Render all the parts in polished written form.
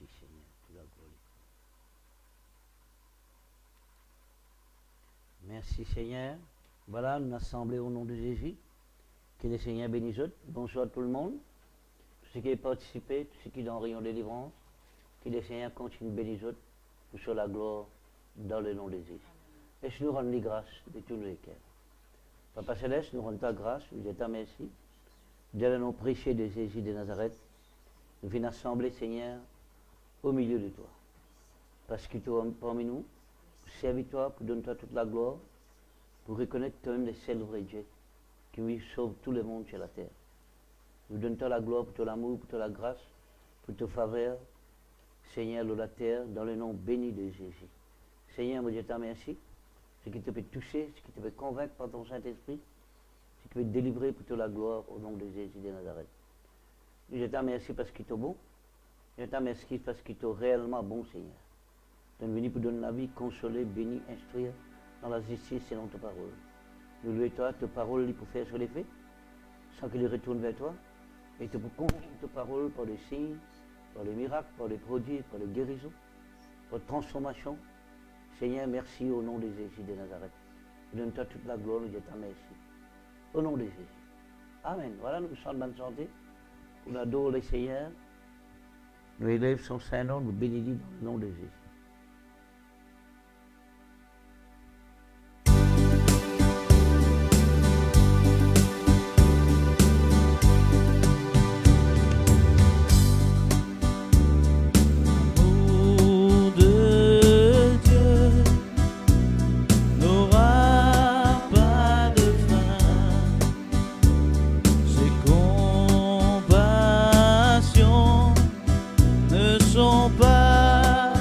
Merci Seigneur. La gloire. Merci Seigneur. Voilà, nous assemblés au nom de Jésus. Que le Seigneur bénisse eux. Bonsoir tout le monde. Tous ceux qui ont participé, tous ceux qui ont rayon de délivrance. Que le Seigneur continue de bénir eux pour sur la gloire dans le nom de Jésus. Et je nous rends les grâces de tous les cœurs. Papa Céleste, nous rendons ta grâce, nous disons ta merci. Dieu le nom précieux de Jésus de Nazareth. Nous venons assembler, Seigneur, au milieu de toi. Parce que tu es parmi nous, pour servir toi, pour donner toi toute la gloire, pour reconnaître toi-même le seul vrai Dieu, qui lui sauve tout le monde sur la terre. Nous donnons toi la gloire pour ton amour, pour ta grâce, pour ta faveur, Seigneur, de la terre, dans le nom béni de Jésus. Seigneur, mon Dieu, te merci. Ce qui te peut toucher, ce qui te peut convaincre par ton Saint-Esprit, ce qui peut te délivrer pour toute la gloire au nom de Jésus de Nazareth. Je te remercie parce qu'il est bon. Je te remercie parce qu'il est réellement bon, Seigneur. Tu es venu pour donner la vie, consoler, bénir, instruire dans la justice selon ta parole. Nous louons toi, ta parole pour faire sur les faits, sans qu'il retourne vers toi. Et tu pour convaincre ta parole par des signes, par les miracles, par les produits, par les guérisons, par la transformation. Seigneur, merci au nom de Jésus de Nazareth. Donne-toi toute la gloire, je te remercie. Au nom de Jésus. Amen. Voilà, nous sommes en bonne santé. On adore le Seigneur. Nous élève son Saint-Nom, nous bénissons dans le nom de Jésus. Sont pas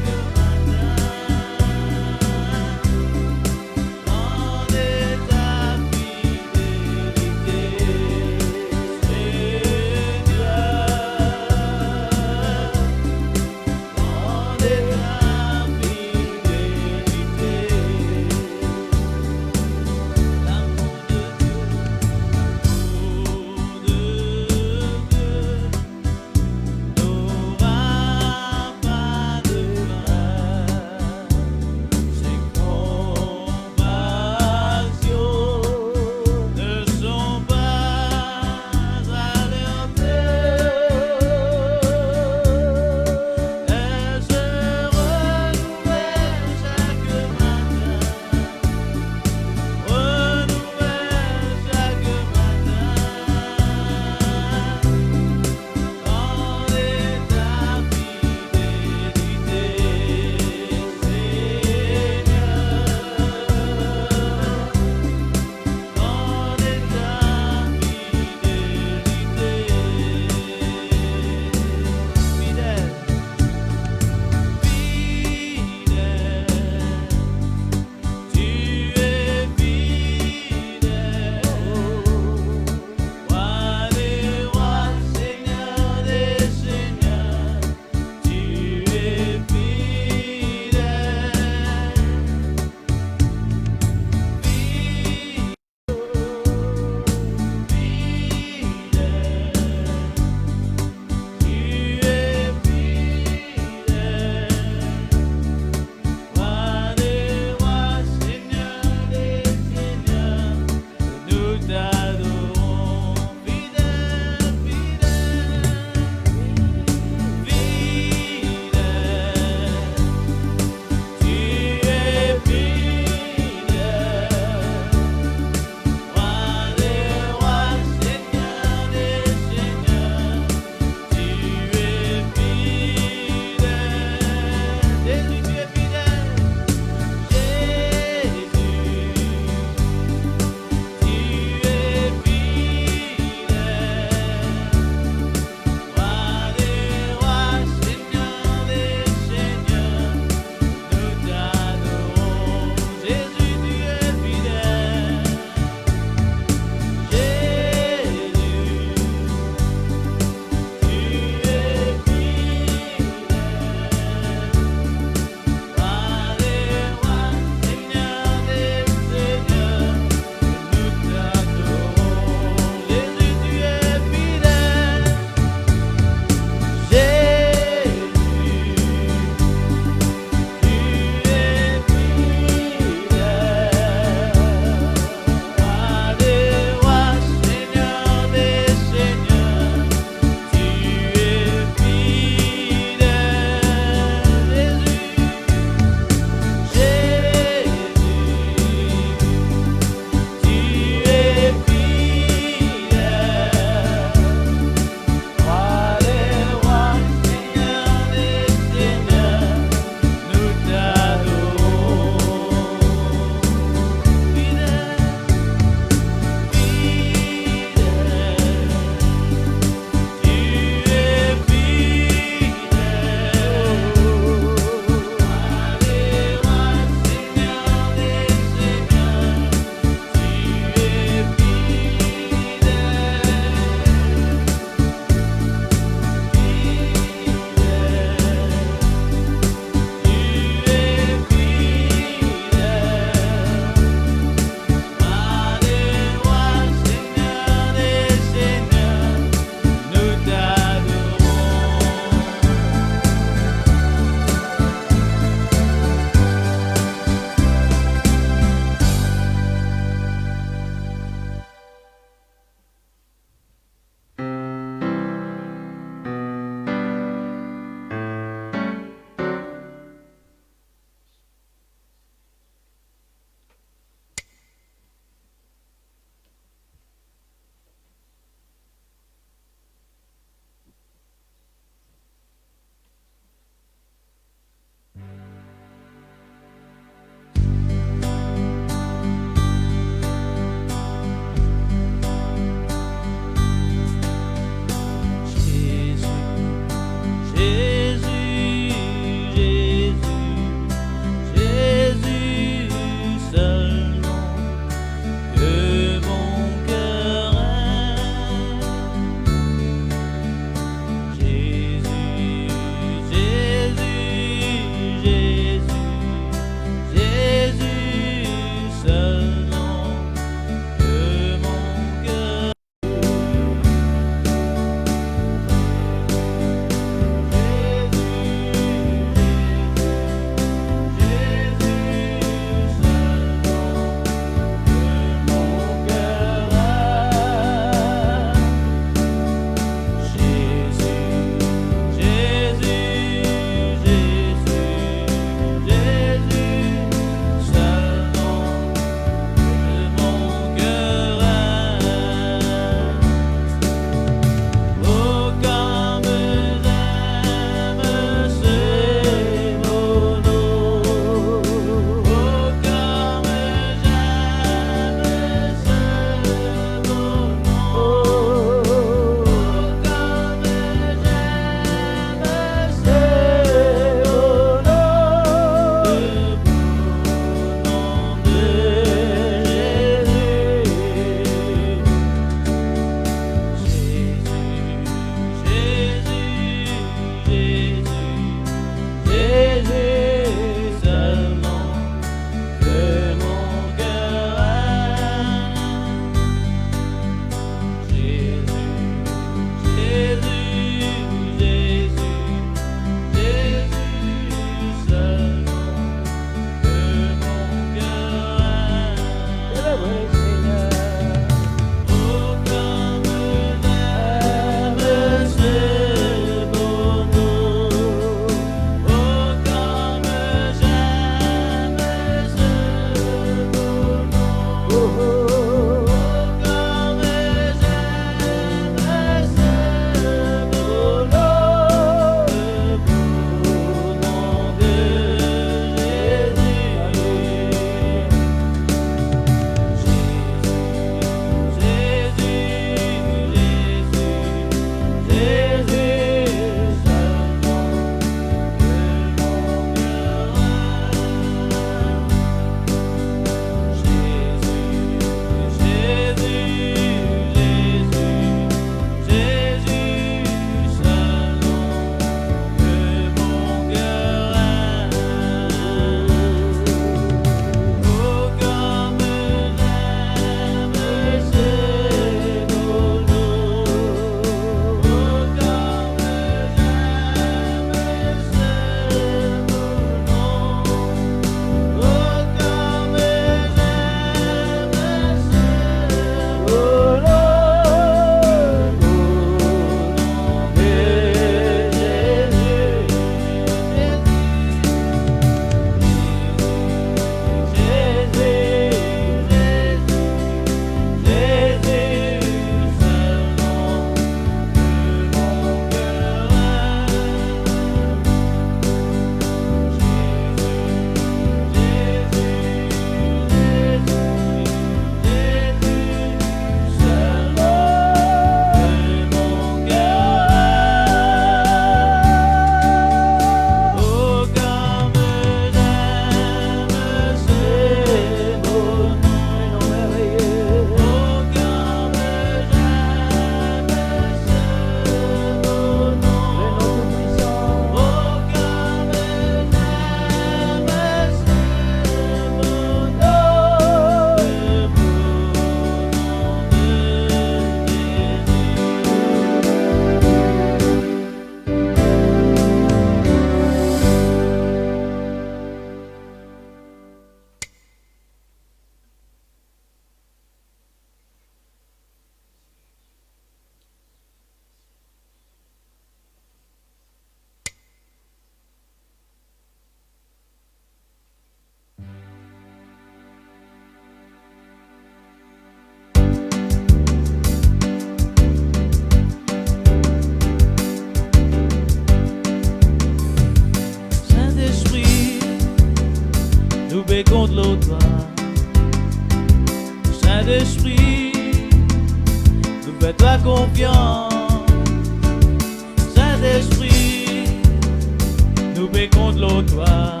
l'eau toi.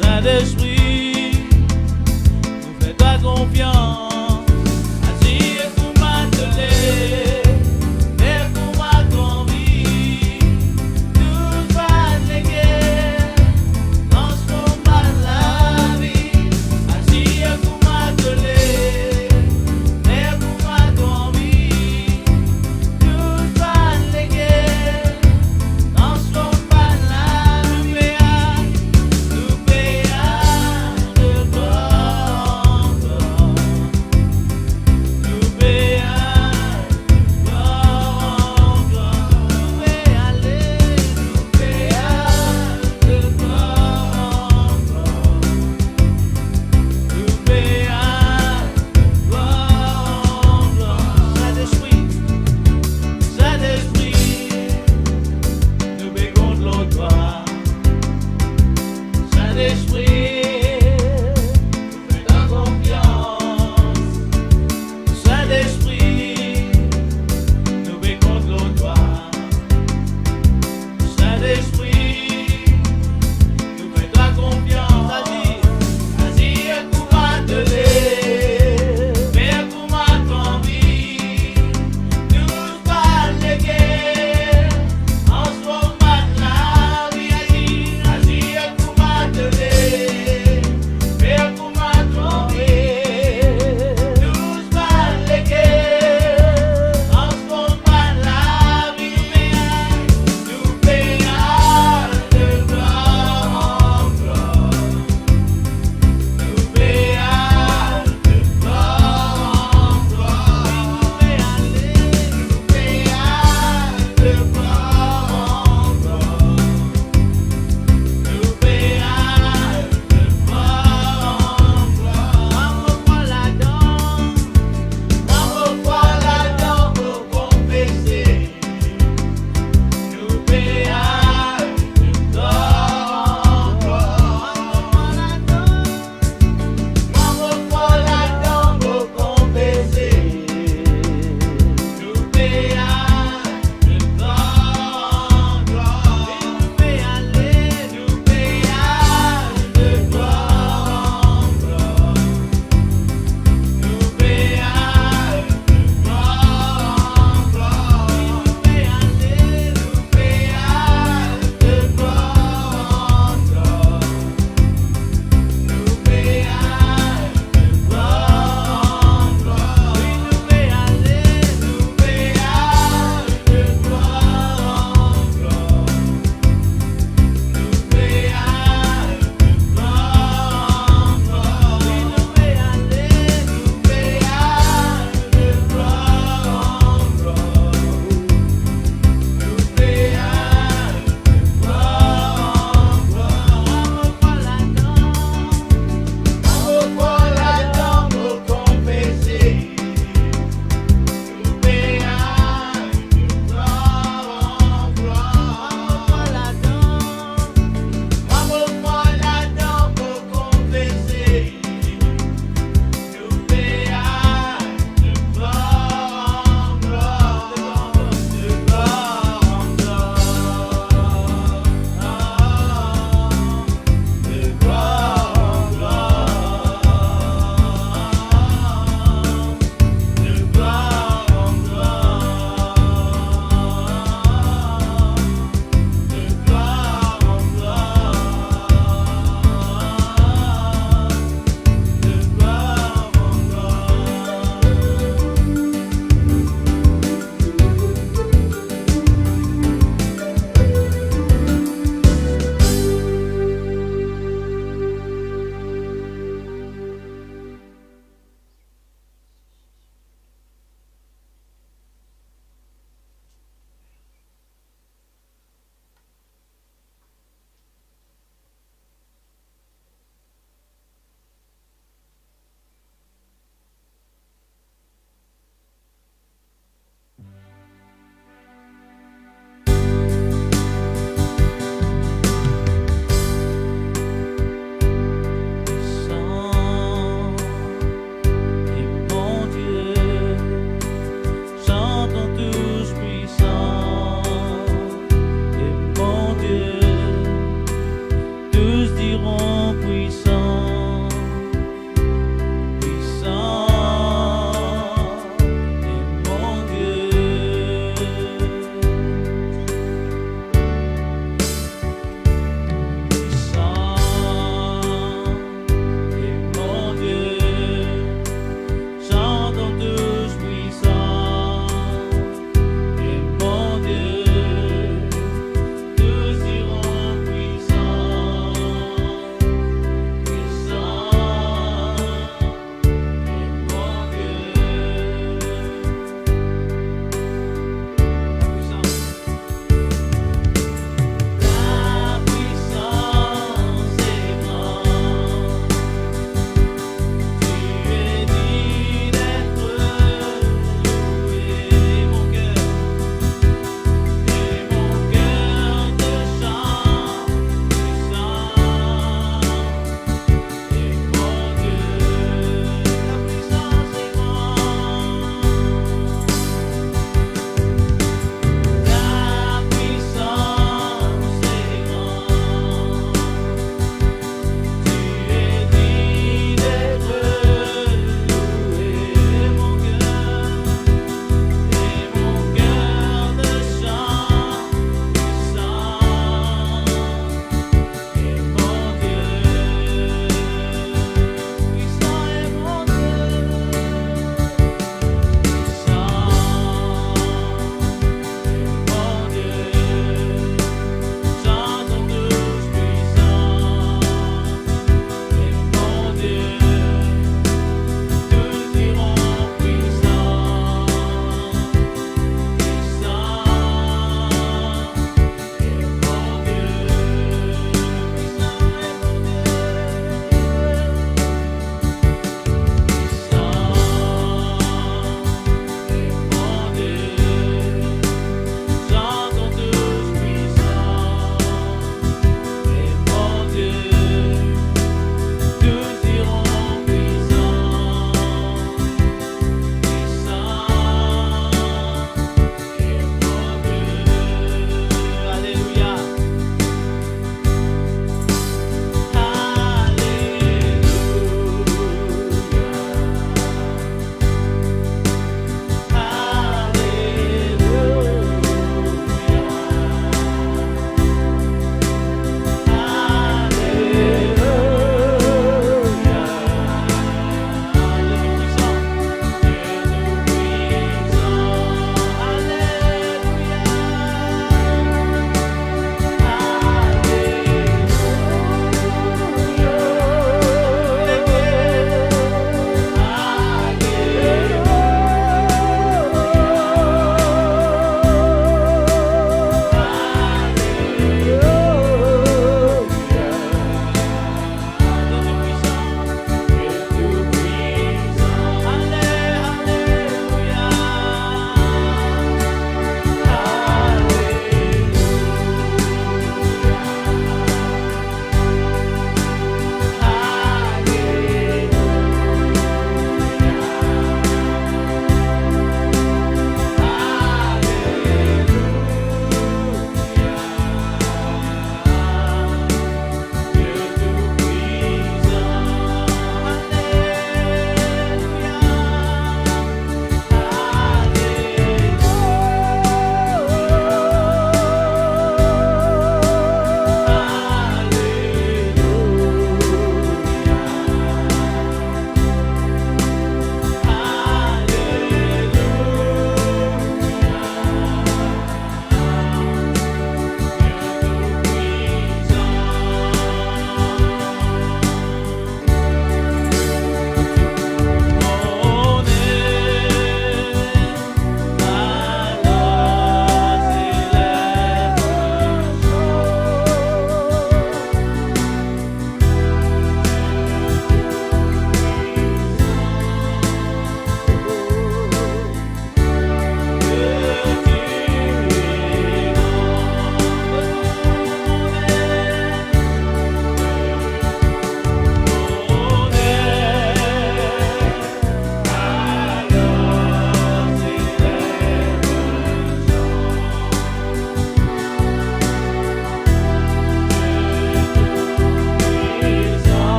Saint-Esprit, nous fais ta confiance. Agir pour m'atteler, et pour ma convie. Tout va léguer dans ce combat de la vie. Agir pour m'atteler, et pour ma convie. Tout va léguer dans ce combat de la vie. Nous payons.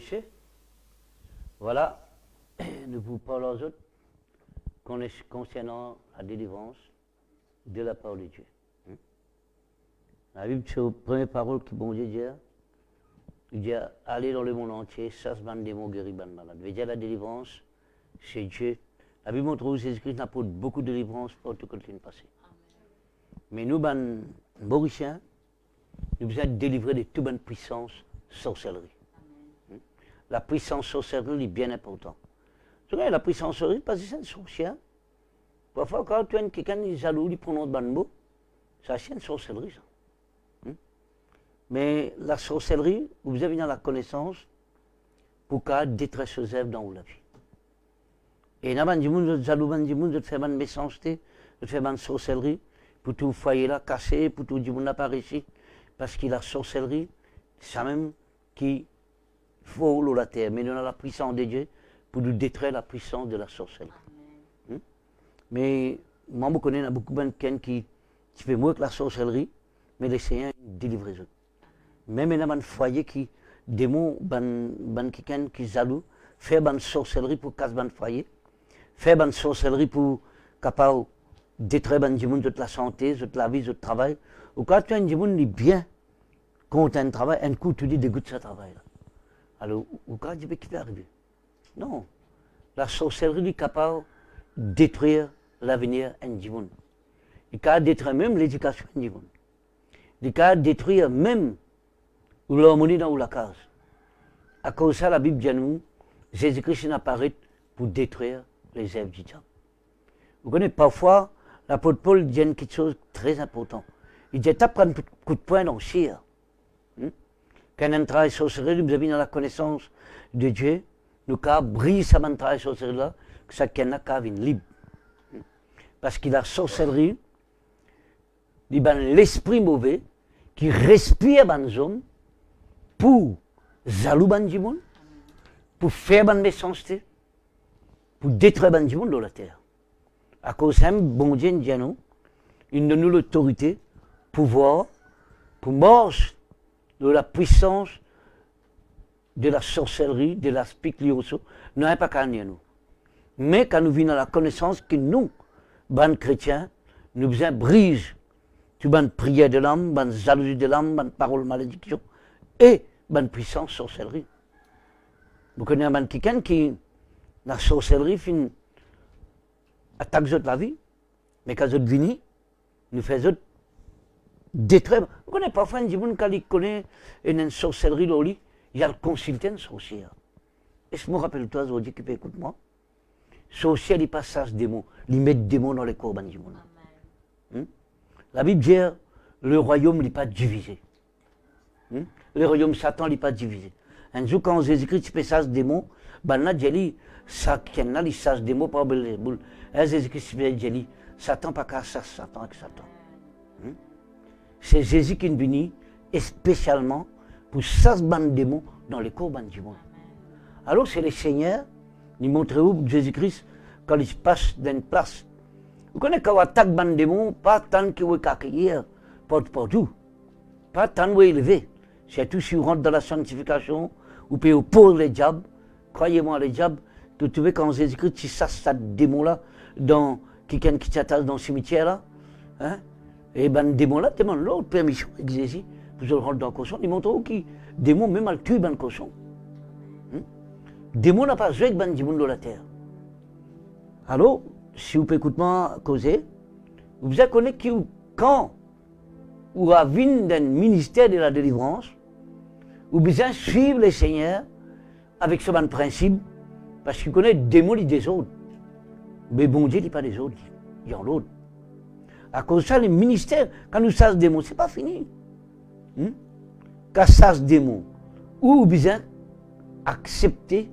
péché. Voilà, nous vous parlons aux autres concernant la délivrance de la parole de Dieu. La Bible, c'est la première parole que bon Dieu dit. Il dit allez dans le monde entier, chasse ban démon, guéris ban malade. Veut dire la délivrance, c'est Dieu. La Bible montre où Jésus-Christ apporte beaucoup de délivrance pour tout le passé. Mais nous, ban Mauriciens, nous besoin de délivrer de toute bonne puissance sorcellerie. La puissance sorcellerie est bien importante. La puissance sorcellerie, parce que c'est une sorcière. Parfois, quand tu as quelqu'un qui est jaloux, il prononce ban mot, ça c'est une sorcellerie, ça. Mais la sorcellerie, vous avez la connaissance pour qu'elle détresse aux œuvres dans la vie. Et là, il y a des gens jaloux, des gens qui font des méchanceté, qui font des sorcellerie, pour tout foyer là cassé, pour tout le monde n'a pas réussi. Parce que la sorcellerie, c'est ça même qui faut la terre. Mais nous avons la puissance de Dieu pour nous détruire la puissance de la sorcellerie. Mais moi, je connais beaucoup de gens qui font moins que la sorcellerie, mais les Seigneurs délivrent eux. Même dans un foyer qui démon quelqu'un qui est jaloux, fait une sorcellerie pour casser un foyer, fait une sorcellerie pour capable détruire un monde de la santé, de la vie, de travail. Ou quand tu as un monde qui est bien content de travail, un coup tu dis dégoûte ce travail. Alors, ou quand tu peux qui peut arriver? Non. La sorcellerie est capable de détruire l'avenir d'un monde. Il est capable de détruire même l'éducation d'un monde. Il est capable de détruire même l'harmonie dans la case. À cause de ça, la Bible dit nous, Jésus-Christ apparaît pour détruire les œuvres du diable. Vous connaissez parfois, l'apôtre Paul dit quelque chose de très important. Il dit tape un coup de poing dans le cire. Quand on travaille sorcellerie, nous avons dans la connaissance de Dieu, nous avons brisé sa travail sorcellerie là, que ça n'a qu'à venir libre. Parce que la sorcellerie, l'esprit mauvais qui respire dans les hommes pour jaloux du monde, pour faire une méchanceté, pour détruire le monde dans la terre. À cause de ça, bon Dieu dit à nous, il donne nous l'autorité, pouvoir, pour marcher de la puissance de la sorcellerie, de la spéculation, nous n'avons pas qu'à nous. Mais quand nous venons à la connaissance que nous, les chrétiens, nous besoin briser toute bonne prière de l'âme, bonne jalousie de l'âme, bonne parole malédiction et bonne puissance sorcellerie. Vous connaissez quelqu'un qui, la sorcellerie, finit attaque la vie, mais quand vous venez, nous faisons détruire. Vous connaissez parfois un gens qui connaît une sorcellerie dans le lit, il y a le consultant sorcière. Et je me rappelle toi aujourd'hui qui peut écouter moi. Sorcière, il passe ça des mots, il met des mots dans les corps du monde. La Bible dit le royaume n'est pas divisé. Le royaume Satan n'est pas divisé. Un jour, quand Jésus-Christ fait ça des mots, ben là, Jésus, ça il sache des mots par les boules. Jésus-Christ fait Jésus, Satan pas qu'à ça, Satan avec Satan. C'est Jésus qui est venu spécialement pour chasser des démons dans les corps du monde. Alors, c'est le Seigneur, il montre où Jésus-Christ, quand il passe d'une place. Vous connaissez quand on attaque des démons, pas tant qu'il est accueillir, partout. Pas tant qu'il est élevé. Surtout si vous rentrez dans la sanctification, vous pouvez opposer les diables. Croyez-moi, les diables, vous trouvez quand Jésus-Christ, tu chasse ce démon-là, dans quelqu'un qui t'attache dans le cimetière, là. Hein? Et ben, démon-là, demande l'autre permission avec Jésus, pour rentrer dans le cochon. Il montre qui démon, même à le tuer dans le cochon. Démon n'a pas joué avec ben démon dans la terre. Alors, si vous pouvez écouter causer, vous avez connu que quand vous avez un ministère de la délivrance, vous devez suivre le Seigneur avec ce même principe, parce qu'il connaît des démons des autres. Mais bon Dieu, il n'est pas des autres, il y en a l'autre. À cause de ça, le ministère, quand nous savons des démons, ce n'est pas fini. Quand nous savons des démons, ou bien accepter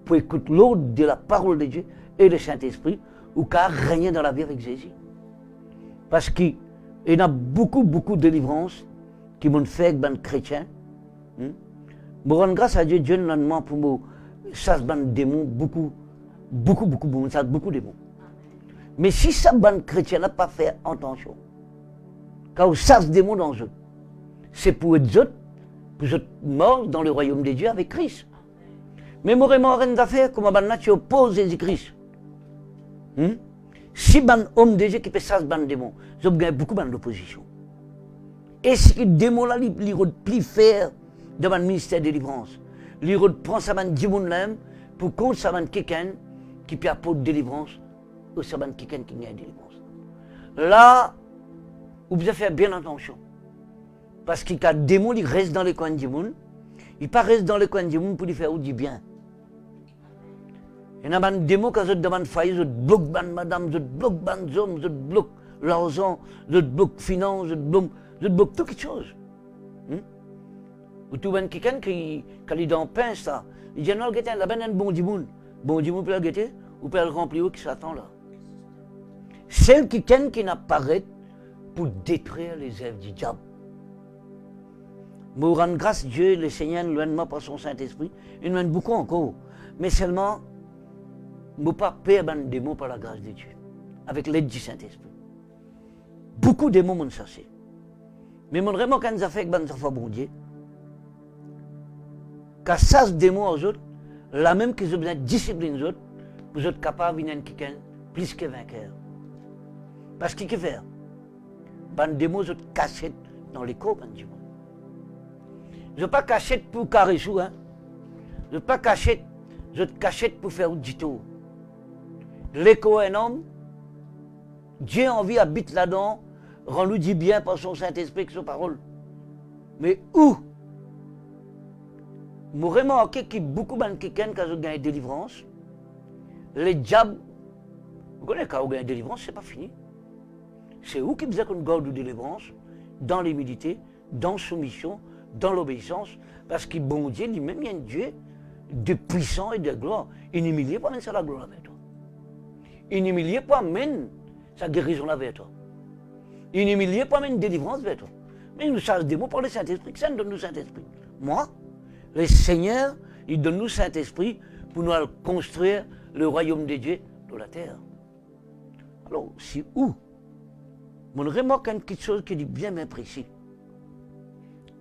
pour écouter l'ordre de la parole de Dieu et le Saint-Esprit, ou qu'à régner dans la vie avec Jésus. Parce qu'il y a beaucoup de délivrances qui m'ont fait avec les chrétiens. Je rends grâce à Dieu, Dieu nous demande pour moi, ça des démons, beaucoup de démons. Mais si ça, les chrétiens n'a pas fait attention, quand vous savez des démons dans eux, c'est pour être autres, pour être morts dans le royaume de Dieu avec Christ. Mais moi, rien d'affaire, comme tu opposes Jésus-Christ. Si un homme déjà qui fait ça, ban démon, j'ai gagné beaucoup d'opposition. Et si le démon là, il plus faire dans le ministère de délivrance, il prend sa main de pour contre sa main quelqu'un qui peut apporter délivrance ou sa main quelqu'un qui gagne délivrance. Là, vous devez faire bien attention. Parce qu'il y a des démons qui restent dans les coins du monde, ils ne restent pas dans les coins du monde pour lui faire du bien. Il y a des démons qui demandent faillir, ils bloquent madame, ils bloquent les hommes, ils bloquent l'argent, ils bloquent les finances, ils bloquent toutes les choses. Ou tout le monde qui est dans le pain, ça. Il dit non, il y a un bon démon. Bon démon peut le guetter, ou peut le remplir qui s'attend là. Celle qui n'apparaît pour détruire les œuvres du diable. Pour rendre grâce à Dieu, le Seigneur nous loin par son Saint-Esprit, il nous aide beaucoup encore. Mais seulement, je ne peux pas perdre des démons par la grâce de Dieu, avec l'aide du Saint-Esprit. Beaucoup de démons m'ont chassé. Mais mon vraiment quand nous avons fait avec les enfants bon Dieu, quand ça se démon aux autres, la même qu'ils ont besoin de discipline aux autres, vous êtes capables de venir quelqu'un plus que vainqueur. Parce qu'il faut faire. Les démons sont cachés dans les corps, les démons. Je ne pas cacher pour caresser, hein. Je ne pas cacher, je te cache pour faire du tout. L'écho est un homme, Dieu en vie habite là-dedans, rend-nous dit bien par son Saint-Esprit que sa parole. Mais où? Je remarqué qu'il y a beaucoup de quelqu'un qui a gagné délivrance. Les diables, vous connaissez quand on gagne délivrance, ce n'est pas fini. C'est où qui faisait qu'on garde de délivrance, dans l'humilité, dans la soumission, dans l'obéissance, parce que bon Dieu, lui-même, il y a un Dieu de puissance et de gloire. Il n'humilie pas même sa gloire avec toi. Il n'humilie pas même sa guérison avec toi. Il n'humilie pas même délivrance avec toi. Mais il nous charge des mots par le Saint-Esprit, que ça nous donne le Saint-Esprit. Moi, le Seigneur, il donne nous le Saint-Esprit pour nous construire le royaume de Dieu dans la terre. Alors, c'est où? On remarque quelque chose qui est bien précis.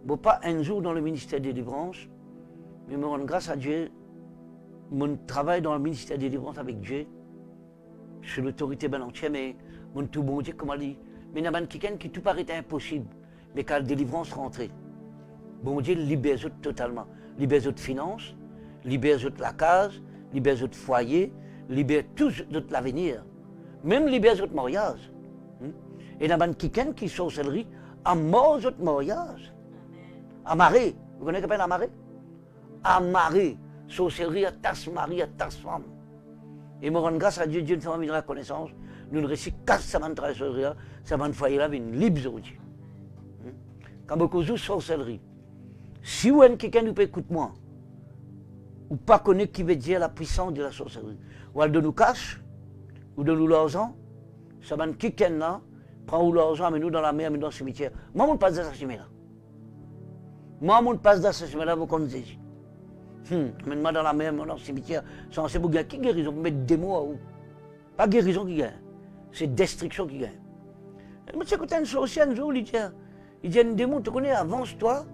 Bon, pas un jour dans le ministère des délivrances, mais me rendre grâce à Dieu, mon travail dans le ministère des délivrances avec Dieu, sur l'autorité ben entière, mais mon tout bon Dieu, comment dire, mais il y a quelqu'un qui tout paraît impossible, mais quand la délivrance rentrée, bon Dieu libère totalement, libère de finances, libère de la case, libère de foyer, libère tout de l'avenir, même libère de mariage. Et il y a quelqu'un qui sorcellerie à mort de mariage. Amarré, vous connaissez ce qu'on appelle amarré? Amarré, sorcellerie à tasse mari, à tasse femme. Et me rendre grâce à Dieu, Dieu nous fait une reconnaissance, nous réussissons casse sa main de sorcellerie, sa main de foyer là, une libre aujourd'hui. Quand beaucoup de sorcellerie, si vous avez quelqu'un qui peut écouter moi, ou pas connaître qui veut dire la puissance de la sorcellerie, ou elle de nous cache, ou de nous l'argent, ça va quelqu'un là, prend l'argent, amène-nous dans la mer, amène-nous dans le cimetière. Moi, je ne passe pas dans ce chemin-là. Moi, je ne passe dans ce chemin-là, vous connaissez. Amène-moi dans la mer, dans le cimetière. C'est pour gagner. Qui guérison? Pour mettre des mots à où? Pas guérison qui gagne, c'est destruction qui gagne. Mais tu écoutes un sorcier un jour, il dit un démon, tu connais, avance-toi.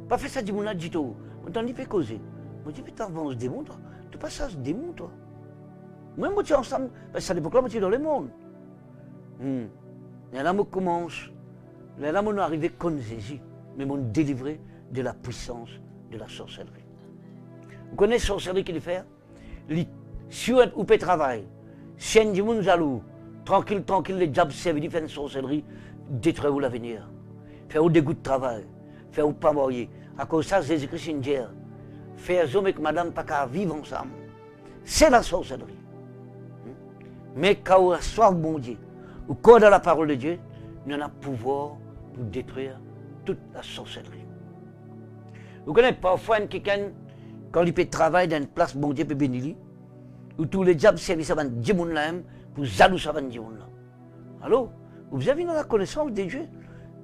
Pas fait ça, dis-moi là, dis-toi. On t'en dit, fais causer. Je dis, putain, avance, démon, toi. Tu passes ça, démon, toi. Même moi, tu es ensemble. Parce qu'à l'époque-là, moi, tu es dans le monde. Et là, on commence. Là, on est arrivé comme Jésus. Mais on est délivré de la puissance de la sorcellerie. Vous connaissez la sorcellerie qu'il fait? Si vous pouvez travailler, si un démon jaloux, tranquille, les diables servent, ils font une sorcellerie, détruisez-vous l'avenir. Faites-vous des goûts de travail. Faites-vous pas marier. À cause de ça, Jésus-Christ est une guerre. Faire hommes et madame pas qu'à vivre ensemble. C'est la sorcellerie. Mais quand on a soif bon Dieu, ou quand dans la parole de Dieu, nous avons pouvoir pour détruire toute la sorcellerie. Vous connaissez parfois quelqu'un, quand il peut travailler dans une place, bon Dieu peut bénir, où tous les diables servent à Dieu pour jalouser à Dieu. Alors, vous avez la connaissance de Dieu.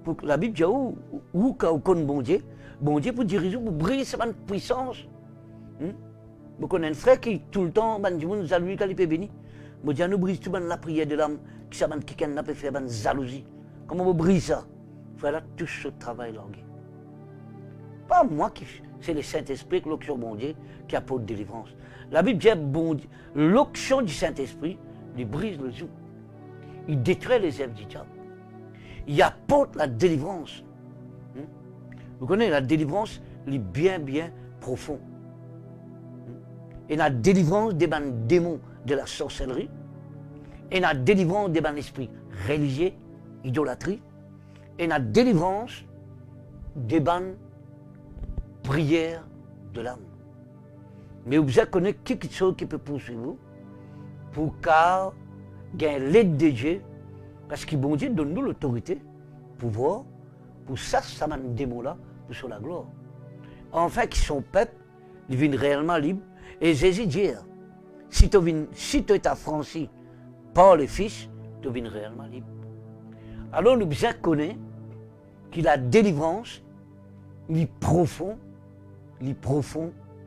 Pour la Bible dit où quand on connaît bon Dieu pour diriger, pour briller sa puissance. Vous connaissez un frère qui tout le temps, Dieu nous jaloux quand il peut bénir. Vous dites, nous brise tout la prière de l'âme, qui s'appelle quelqu'un peut faire une jalousie. Comment vous brise ça? Il faut tout ce travail là. Pas moi qui c'est le Saint-Esprit, l'onction bon Dieu, qui apporte délivrance. La Bible dit, bon, l'onction du Saint-Esprit, il brise le joug. Il détruit les œuvres du diable. Il apporte la délivrance. Vous connaissez, la délivrance, elle est bien, bien profond. Et la délivrance des démons de la sorcellerie, et la délivrance des esprits religieux, idolâtrie, et la délivrance des prières de l'âme. Mais vous connaissez quelque chose qui peut poursuivre vous pour car gagner l'aide de Dieu, parce que bon Dieu donne nous l'autorité, pouvoir, pour ça démon-là, pour sur la gloire. Enfin, qui sont peuple, ils viennent réellement libres. Et Jésus dit, si tu es affranchi par le Fils, tu viens réellement libre. Alors nous bien connaissons que la délivrance, il est profond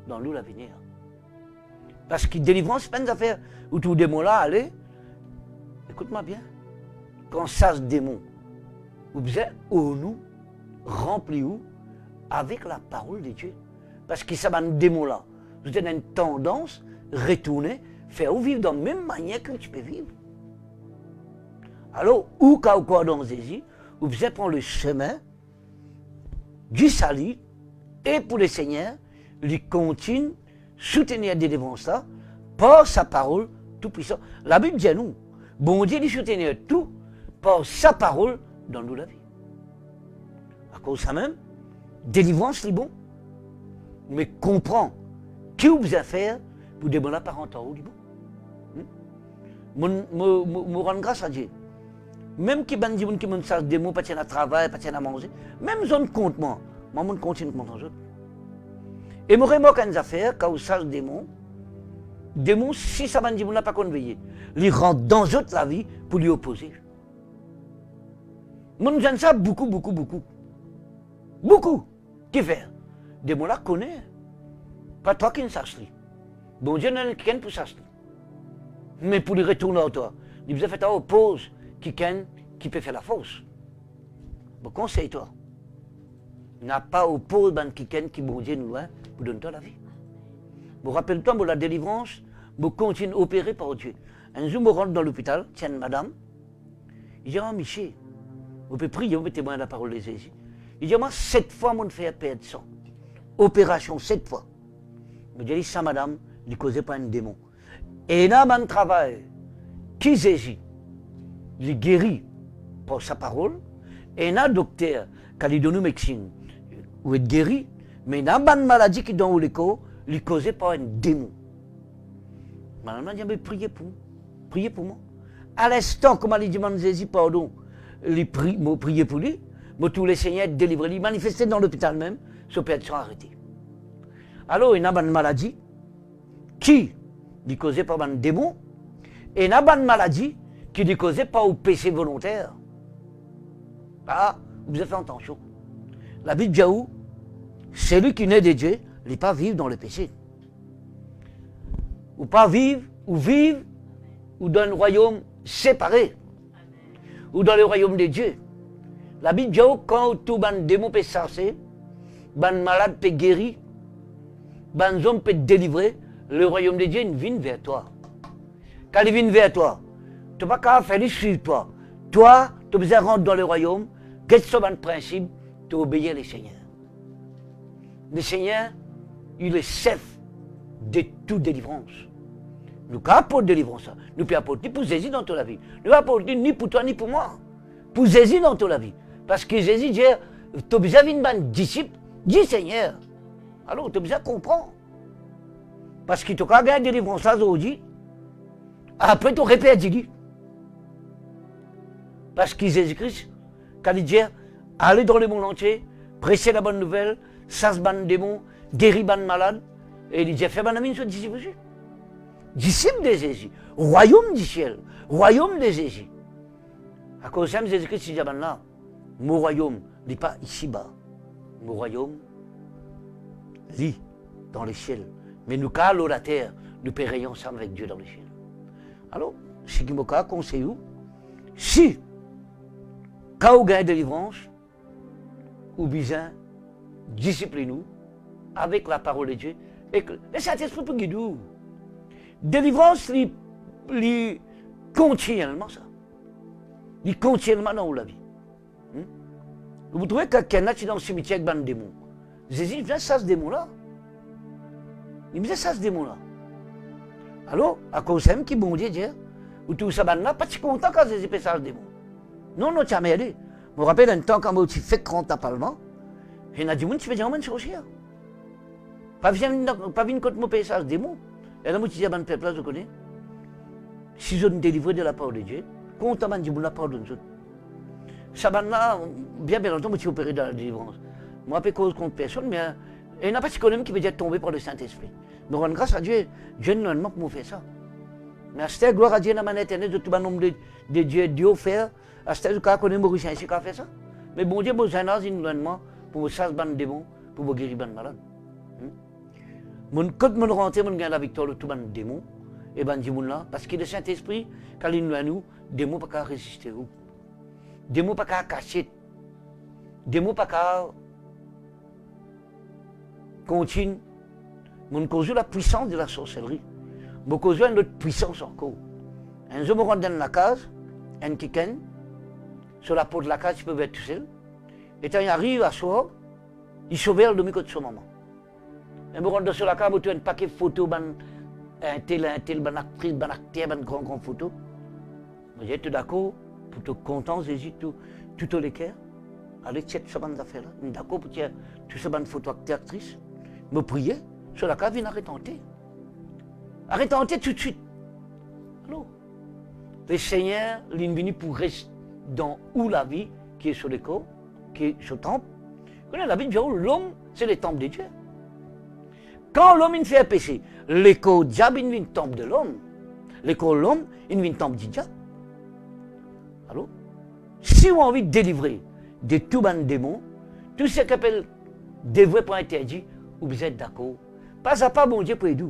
dans nous l'avenir. Parce que délivrance, c'est pas une affaire où tout démon là, allez, écoute-moi bien, quand ça se démon, vous bien, nous, remplis-vous avec la parole de Dieu. Parce que ça va un démon là. Vous avez une tendance, retourner, faire ou vivre de la même manière que tu peux vivre. Alors, ou quoi dans Jésus, vous pouvez prendre le chemin du salut et pour le Seigneur, il continue soutenir des délivrance là par sa parole tout puissant. La Bible dit à nous, bon Dieu dit soutenir tout par sa parole dans nous la vie. À cause de ça même, délivrance c'est bon, mais comprends qui vous a fait pour demander la parental du bon. Je rends grâce à Dieu. Même qui bandi qui me sage des mots, pas tiens à travail, pas tiens à manger, même zone compte moi continue de monter en et moi remarque une affaire quand vous sage des mots, si ça bandi n'a pas conveillé, ils rentrent dans la vie pour lui opposer. Moi j'aime ça beaucoup. Beaucoup. Qui fait? Des mots là connaît. Pas toi qui ne saches. Bon Dieu n'a qu'un pour sacher. Mais pour lui retourner à toi, il vous a fait à oppose qui peut faire la fausse. Bon conseille toi. N'a pas oppose qui bon Dieu nous loin pour donner toi la vie. Bon rappelle-toi pour la délivrance, bon continue à opérer par Dieu. Un jour, je rentre dans l'hôpital, tiens madame, il dit, Michel, on peut prier, on peut témoigner la parole de Jésus. Il dit, moi, 7 fois, mon fait perdre sang. Opération 7 fois. Je dis, ça, madame, il ne causait pas un démon. Et dans mon travail, qui Jésus, il guérit par sa parole. Et dans le docteur, quand il donne une médecine, il est guéri. Mais dans une maladie qui est dans le corps, il ne causait pas un démon. Madame, il dit, priez pour moi. À l'instant, comme il demande Jésus pardon, il prier pour lui. Mais tous les seigneurs délivrés, ils manifestaient dans l'hôpital même, ce père sont arrêtés. Alors, il y a une maladie qui est causée par un démon, et il y a une maladie qui est causée par un péché volontaire. Ah, vous avez fait attention. La Bible dit où celui qui naît de Dieu, il n'est pas vivre dans le péché. Ou pas vivre, ou dans un royaume séparé, ou dans le royaume de Dieu. La Bible dit quand tout le démon peut s'arcer, le malade peut guérir, les hommes peuvent délivrer, le royaume de Dieu vient vers toi. Quand il vient vers toi, tu n'as pas qu'à faire suivre toi. Toi, tu as besoin de rentrer dans le royaume, qu'est-ce que c'est le principe? Tu obéis au Seigneur. Le Seigneur, il est chef de toute délivrance. Nous pouvons apporter délivrance. Nous pouvons apporter pour Jésus dans toute la vie. Nous ne pouvons apporter ni pour toi ni pour moi. Pour Jésus dans toute la vie. Parce que Jésus dit, tu as besoin d'un disciple, dis Seigneur. Alors, tu as besoin de comprendre. Parce que tu as gagné la délivrance là aujourd'hui. Après, tu répètes, dis. Parce que Jésus-Christ, quand il dit, allez dans le monde entier, prêchez la bonne nouvelle, chasse ban démon, guéris ban malade, et il dit, fais ban ami, soit disciple Jésus. Disciple de Jésus, royaume du ciel, royaume de Jésus. À cause de Jésus-Christ, il dit, là, mon royaume n'est pas ici-bas. Mon royaume, lit dans le ciel. Mais nous, quand la terre, nous payons ensemble avec Dieu dans le ciel. Alors, ce qui m'a conseillé, si, quand vous gagnez de délivrance, ou bien, disciplinez-nous, avec la parole de Dieu. Et le Saint-Esprit peut guider. Délivrance, il continuellement ça. Il continuellement dans la vie. Vous trouvez que quelqu'un qui est dans le cimetière avec un démon. Jésus vient ça ce démon-là. Il me dit ça ce démon-là. Alors, à cause de ça, qui bon Dieu dire, ou tout ça, pas si content quand Jésus fait ça ce démon. Non, non, tu as m'aidé. Je me rappelle un temps quand tu fais grand à Parlement, il y a des gens qui font dire, je suis pas venir contre mon ça ce démon. Et là, je dis à mon peuple, je connais. Si je me délivre de la parole de Dieu, content de la parole de Dieu. Ça va là, bien longtemps, je suis opéré dans la délivrance. Moi, je ne cause contre personne, mais il n'y a pas de qui veut dire tomber par le Saint-Esprit. Mais rendre grâce à Dieu, Dieu ne nous pour faire ça. Mais à cette gloire à Dieu, dans la éternelle, de tout le nombre de dieux, Dieu offert, à cette cas, qu'on est mauricien ici qui a fait ça. Mais bon Dieu, vous avez un enlèvement pour vous chasser les démons, pour vous guérir les malades. Quand je rentre, je gagne la victoire de tous les démons, et ben dis là, parce que le Saint-Esprit, quand il nous a nous, des démons ne peuvent pas résister. Des démons ne peuvent pas cacher. Des démons ne peuvent pas continuer. Mon cause la puissance de la sorcellerie. Mon cause une autre puissance encore. Un jour, je me rends dans la case, un kiken, sur la porte de la case, je peux être tout seul. Et quand il arrive à soir, il sauve le demi de son maman. Et je me rends sur la case, je un paquet de photos, un tel, une actrice, un acteur, une grande photo. Je dis tout d'accord, pour te content, Jésus, tout le cœur. Allez, check ce bande d'affaires-là. D'accord, pour dire tout ce bande de photos actrices. Je me priais. Sur la cave, il arrête tenter. Arrête tenter tout de suite. Alors, le Seigneur, il est venu pour rester dans où la vie qui est sur le corps, qui est sur le temple. La vie de l'homme, c'est le temple de Dieu. Quand l'homme fait un péché, l'écho diable, il vient le temple de l'homme. L'écho l'homme, il vient le temple du diable. Alors, si on a envie de délivrer de tout les démons, tout ce qu'on appelle dévoué pour interdit, vous êtes d'accord. Pas à pas, bon Dieu, pour aider.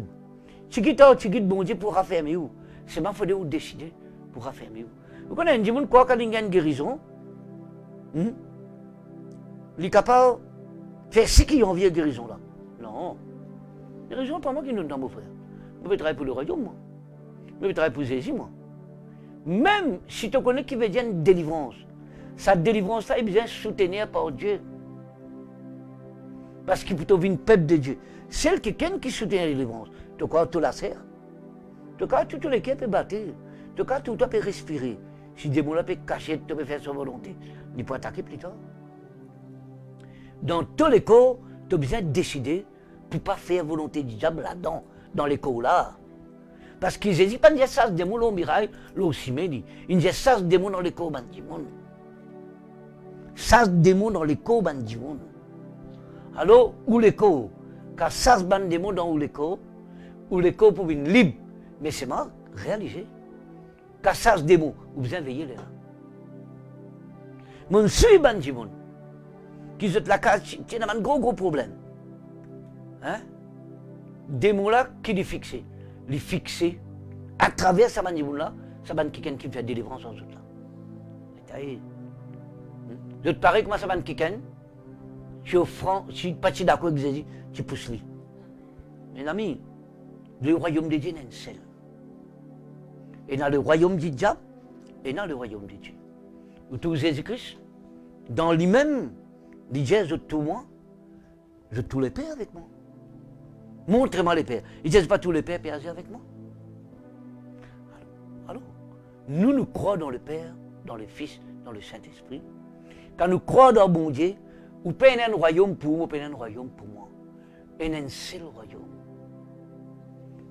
Tu guides bon Dieu pour raffermer vous. C'est ma faute de vous décider pour raffermer vous. Vous connaissez un démon, quoi, quand il y a une guérison, il est capable de faire ce qu'il a envie de guérison là. Non. La guérison, pas moi qui nous donne, mon frère. Je vais travailler pour le royaume, moi. Je vais travailler pour Jésus, moi. Même si tu connais qui veut dire une délivrance, cette délivrance-là est bien soutenue par Dieu. Parce qu'il peut venir une peuple de Dieu. Celle qui soutient la délivrance, tu crois tout la serre. Tu crois tout le cœur peut battre. Tu crois tout peut respirer. Si le démon peut cacher, tu peux faire sa volonté. Il peut attaquer plus tard. Dans tous les corps, tu as besoin de décider pour ne pas faire la volonté du diable là-dedans, dans les corps là. Parce que Jésus pas dire ça, ce démon là au mirail, là au ciméli. Il dit ça, ce démon dans les corps du monde. Ça, ce démon dans les corps du monde. Alors, où les corps? Car ça se bande des mots dans où les corps pour une libre. Mais c'est mal réalisé. Car ça se démon, vous avez veillé là. Mon suis bande du monde. Qui sont la case, c'est un gros problème. Hein? Des mots là qui les fixent. Les fixer à travers sa bande du monde là, sa bande qui fait délivrance en tout là. Je te parie comment ça bande qui je suis pas d'accord avec Jésus, tu pousses lui. Mes amis, le royaume de Dieu n'est un seul. Et dans le royaume du diable, et dans le royaume de Dieu. Où tout Jésus-Christ, dans lui-même, il dit, je tout moi, je tous les pères avec moi. Montrez-moi les pères. Il ne dit pas tous les pères, Père avec moi. Alors, nous croyons dans le Père, dans le Fils, dans le Saint-Esprit. Quand nous croyons dans bon Dieu, ou pas un royaume pour vous, ou pas un royaume pour moi. Et un seul royaume.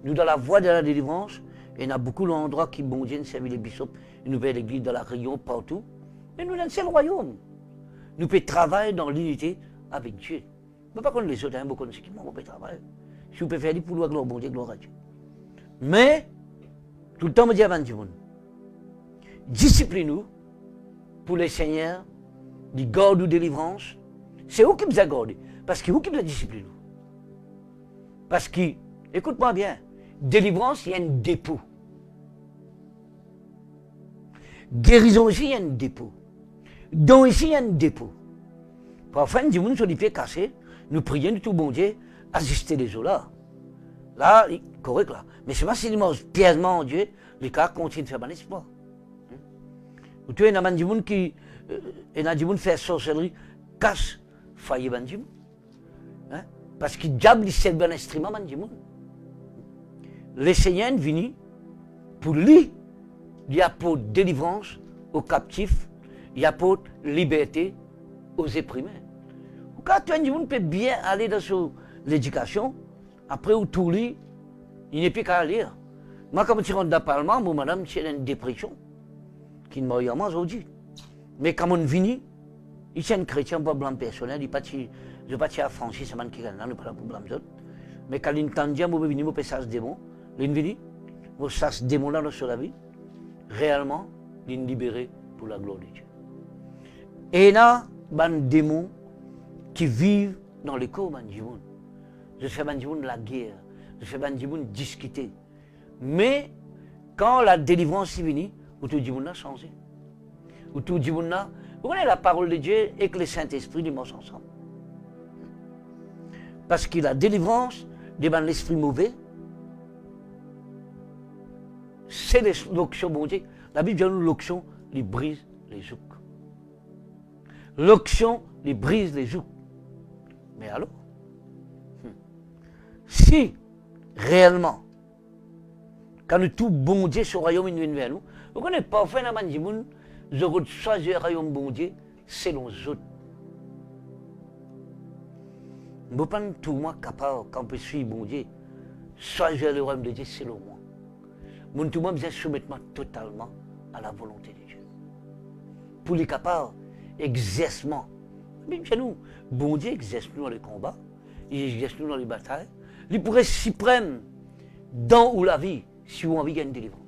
Nous, dans la voie de la délivrance, il y a beaucoup d'endroits qui, bon Dieu, nous servent les bishops, une nouvelle église dans la région, partout. Mais nous, avons un seul royaume. Nous pouvons travailler dans l'unité avec Dieu. Mais pas comme les autres, hein, beaucoup de ceux qui m'ont travailler. Si vous pouvez faire pour la gloire, bon Dieu, gloire à Dieu. Mais, tout le temps, me dit avant du monde, discipline-nous pour les seigneurs, du garde ou délivrance. C'est vous qui vous a gardé. Parce que vous qui vous a discipliné. Parce que, écoute-moi bien, délivrance, il y a un dépôt. Guérison ici, il y a un dépôt. Don ici, il y a un dépôt. Parfois, du monde sur les pieds cassés, nous prions de tout bon Dieu, assister les eaux là. Là, correct là. Mais c'est pas si piègement Dieu, les cas continuent de faire bon espoir. Ou tu es un monde qui fait sorcellerie, casse, faillit ban du monde. Parce que le diable, c'est un instrument ban du monde. Les Seigneurs viennent pour lui, il apporte délivrance aux captifs, il apporte liberté aux opprimés. Quand tu as un monde peut bien aller dans l'éducation, après où tout lit, il n'est plus qu'à lire. Moi, quand je rentre dans le Parlement, moi, madame, j'ai une dépression qui ne m'a rien aujourd'hui. Mais quand on vient, il est un chrétien, pas blanc personnel, il n'est pas affranchi, c'est un qui est là, il pas pour blanc d'autres. Mais quand il entend dire, moi, je viens, je chasse démon, il vient, je chasse démon là sur la vie, réellement, il est libéré pour la gloire de Dieu. Et là, il y a des démons qui vivent dans les corps du monde. Je fais la guerre, je fais discuter. Mais quand la délivrance est venue, tout le monde a changé. Tout le monde a... Vous connaissez la parole de Dieu et que le Saint-Esprit les marchent ensemble. Parce que la délivrance de l'esprit mauvais, c'est l'onction bon Dieu. La Bible dit l'onction, il brise les jougs. L'onction, il brise les jougs. Mais alors, si réellement, quand nous tout bon Dieu sur le royaume vient vers nous, vous connaissez parfois dans le monde, je reçois le royaume bon Dieu selon les autres. Je ne peux pas tout le monde capable, quand je suis bon Dieu, choisir le royaume de Dieu selon moi. Mon tout le monde besoin de soumettre totalement à la volonté de Dieu. Pour les capables, exercement. Mais chez nous, bon Dieu exerce nous dans les combats, il exerce nous dans les batailles. Il pourrait s'y prendre dans ou la vie si vous avez envie de délivrance.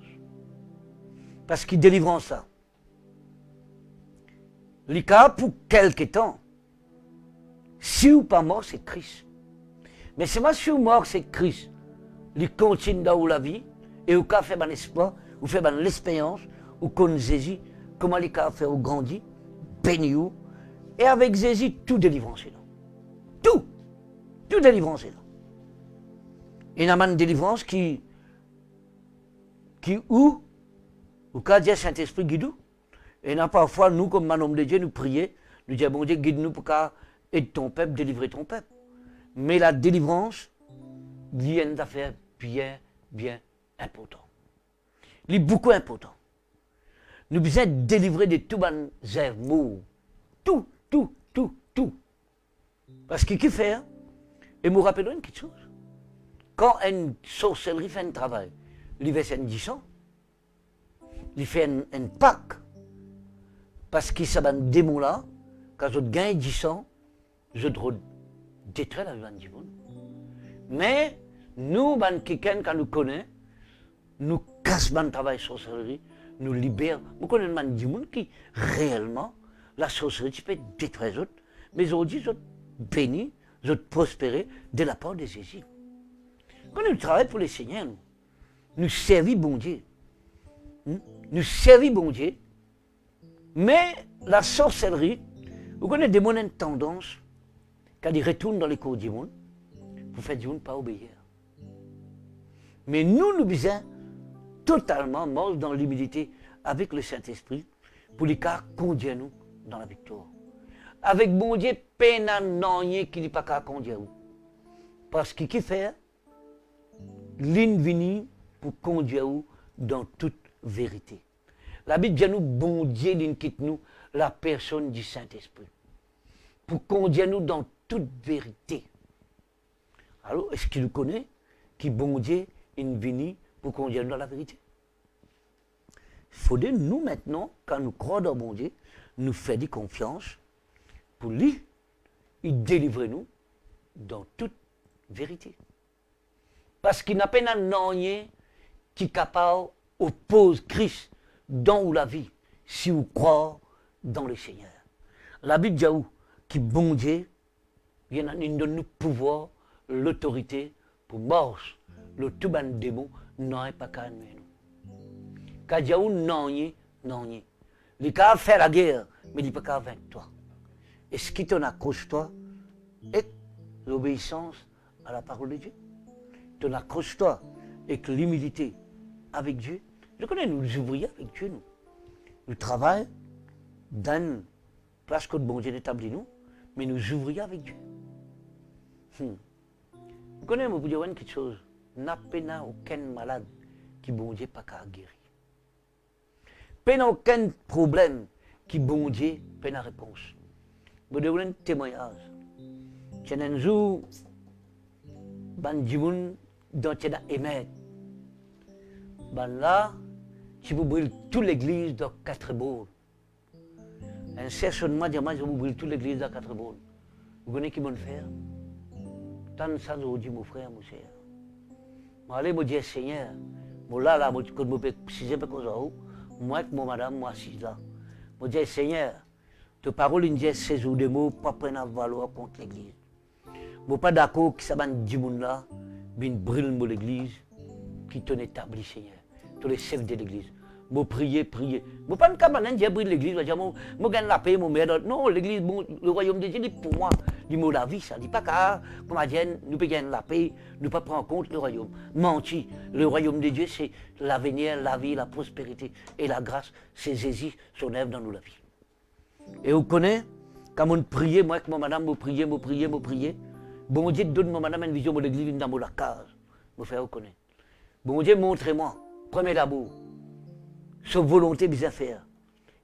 Parce qu'il délivre ça. Les cas pour quelque temps, si vous pas mort, c'est Christ. Mais c'est pas si vous mort, c'est Christ. Il continue dans la vie et vous avez fait un espoir, vous faites l'expérience, vous connaissez Jésus, comment les cas fait grandir, béni vous. Et avec Jésus, tout délivrance est là. Tout délivrance est là. Il y a une délivrance qui ou quand Dieu Saint-Esprit guide nous. Et là, parfois, nous, comme un homme de Dieu, nous prions, nous disons, bon Dieu, guide-nous pour aider ton peuple, délivrer ton peuple. Mais la délivrance vient d'affaires bien important. Il est beaucoup important. Nous besoin de délivrer de tout les œuvres. Tout. Parce que qui fait, et me rappelle une petite chose. Quand une sorcellerie fait un travail, il fait un 10 ans, il fait un Pâques. Parce que ça va un démon là, quand je gagne 10 ans, je dois détruire la vie du monde. Mais nous, quelqu'un quand nous connaissons, nous cassons le travail de sorcellerie, nous libérons. Nous connaissons du monde qui, réellement, la sorcellerie, tu peux détruire les autres, mais aujourd'hui, je bénis, je prospérer de la part de Jésus. Quand nous travaillons pour les Seigneurs, nous servons bon Dieu. Nous servons bon Dieu. Mais la sorcellerie, vous connaissez des mondes de tendance, quand ils retournent dans les cours du monde, pour faire du monde pas obéir. Mais nous besoin totalement morts dans l'humilité avec le Saint-Esprit pour les cas conduire nous dans la victoire. Avec bon Dieu, peine à n'en qui n'est pas qu'à conduire. Parce que qui fait l'invini pour conduire dans toute vérité. La Bible dit nous, bon Dieu, il quitte nous la personne du Saint-Esprit. Pour conduire nous dans toute vérité. Alors, est-ce qu'il nous connaît qui bon Dieu, il vient pour conduire nous dans la vérité? Il faut de nous maintenant, quand nous croyons dans bon Dieu, nous faire des confiance pour lui, il délivre nous dans toute vérité. Parce qu'il n'a pas un rien qui est capable oppose Christ dans la vie, si vous croyez dans le Seigneur. La Bible dit qui bon Dieu, il donne nous pouvoir, l'autorité pour marcher. Le tout ban démon n'a pas qu'à nous. Quand Dieu non. Il peut faire la guerre, mais il ne peut pas vaincre toi. Et ce qui t'en accroche toi est l'obéissance à la parole de Dieu. Tu accroches-toi avec l'humilité avec Dieu. Je connais nous ouvriers avec Dieu, nous. Nous travaillons dans place que le bon Dieu établit nous, mais nous ouvrions avec Dieu. Vous connaissez, vous dire quelque chose. N'a pas aucun malade qui bon Dieu pas qu'à guérir. Pas aucun problème qui bon Dieu pas de réponse. Vous devez un témoignage. C'est un jour, ban dimoun dont tu as aimé. Ban là, tu vous brûles toute l'église de 4 bords. Un stationnement de moi, je vous brûle toute l'église de 4 bords. Vous connaissez qui vont faire? Tant ça, je dis mon frère, mon cher. Allez, me dire Seigneur, moi là, quand je peux si peu comme ça, moi avec mon madame, moi assis là. Me dire Seigneur, tes paroles, une dit ces jours de mots, pas prendre à valoir contre l'église. Je ne suis pas d'accord que ça va dire là, mais brûle l'église qui t'en établit, Seigneur. Tous les chefs de l'église. Je prier. Je ne suis pas capable de brûler l'église, je gagne la paix, je mets. Non, l'église, le royaume de Dieu, c'est pour moi. Du mot la vie, ça ne dit pas que, comme dit, nous pouvons gagner la paix, nous ne pouvons pas prendre en compte le royaume. Mentir, le royaume de Dieu, c'est l'avenir, la vie, la prospérité et la grâce. C'est Jésus, son œuvre dans nous la vie. Et vous connaissez, quand on prie, moi avec mon madame, je prie. Bon Dieu, donne mon madame une vision de l'église dans la case. Je fais reconnaître. Bon Dieu, montrez-moi, premier d'abord, sa volonté de faire.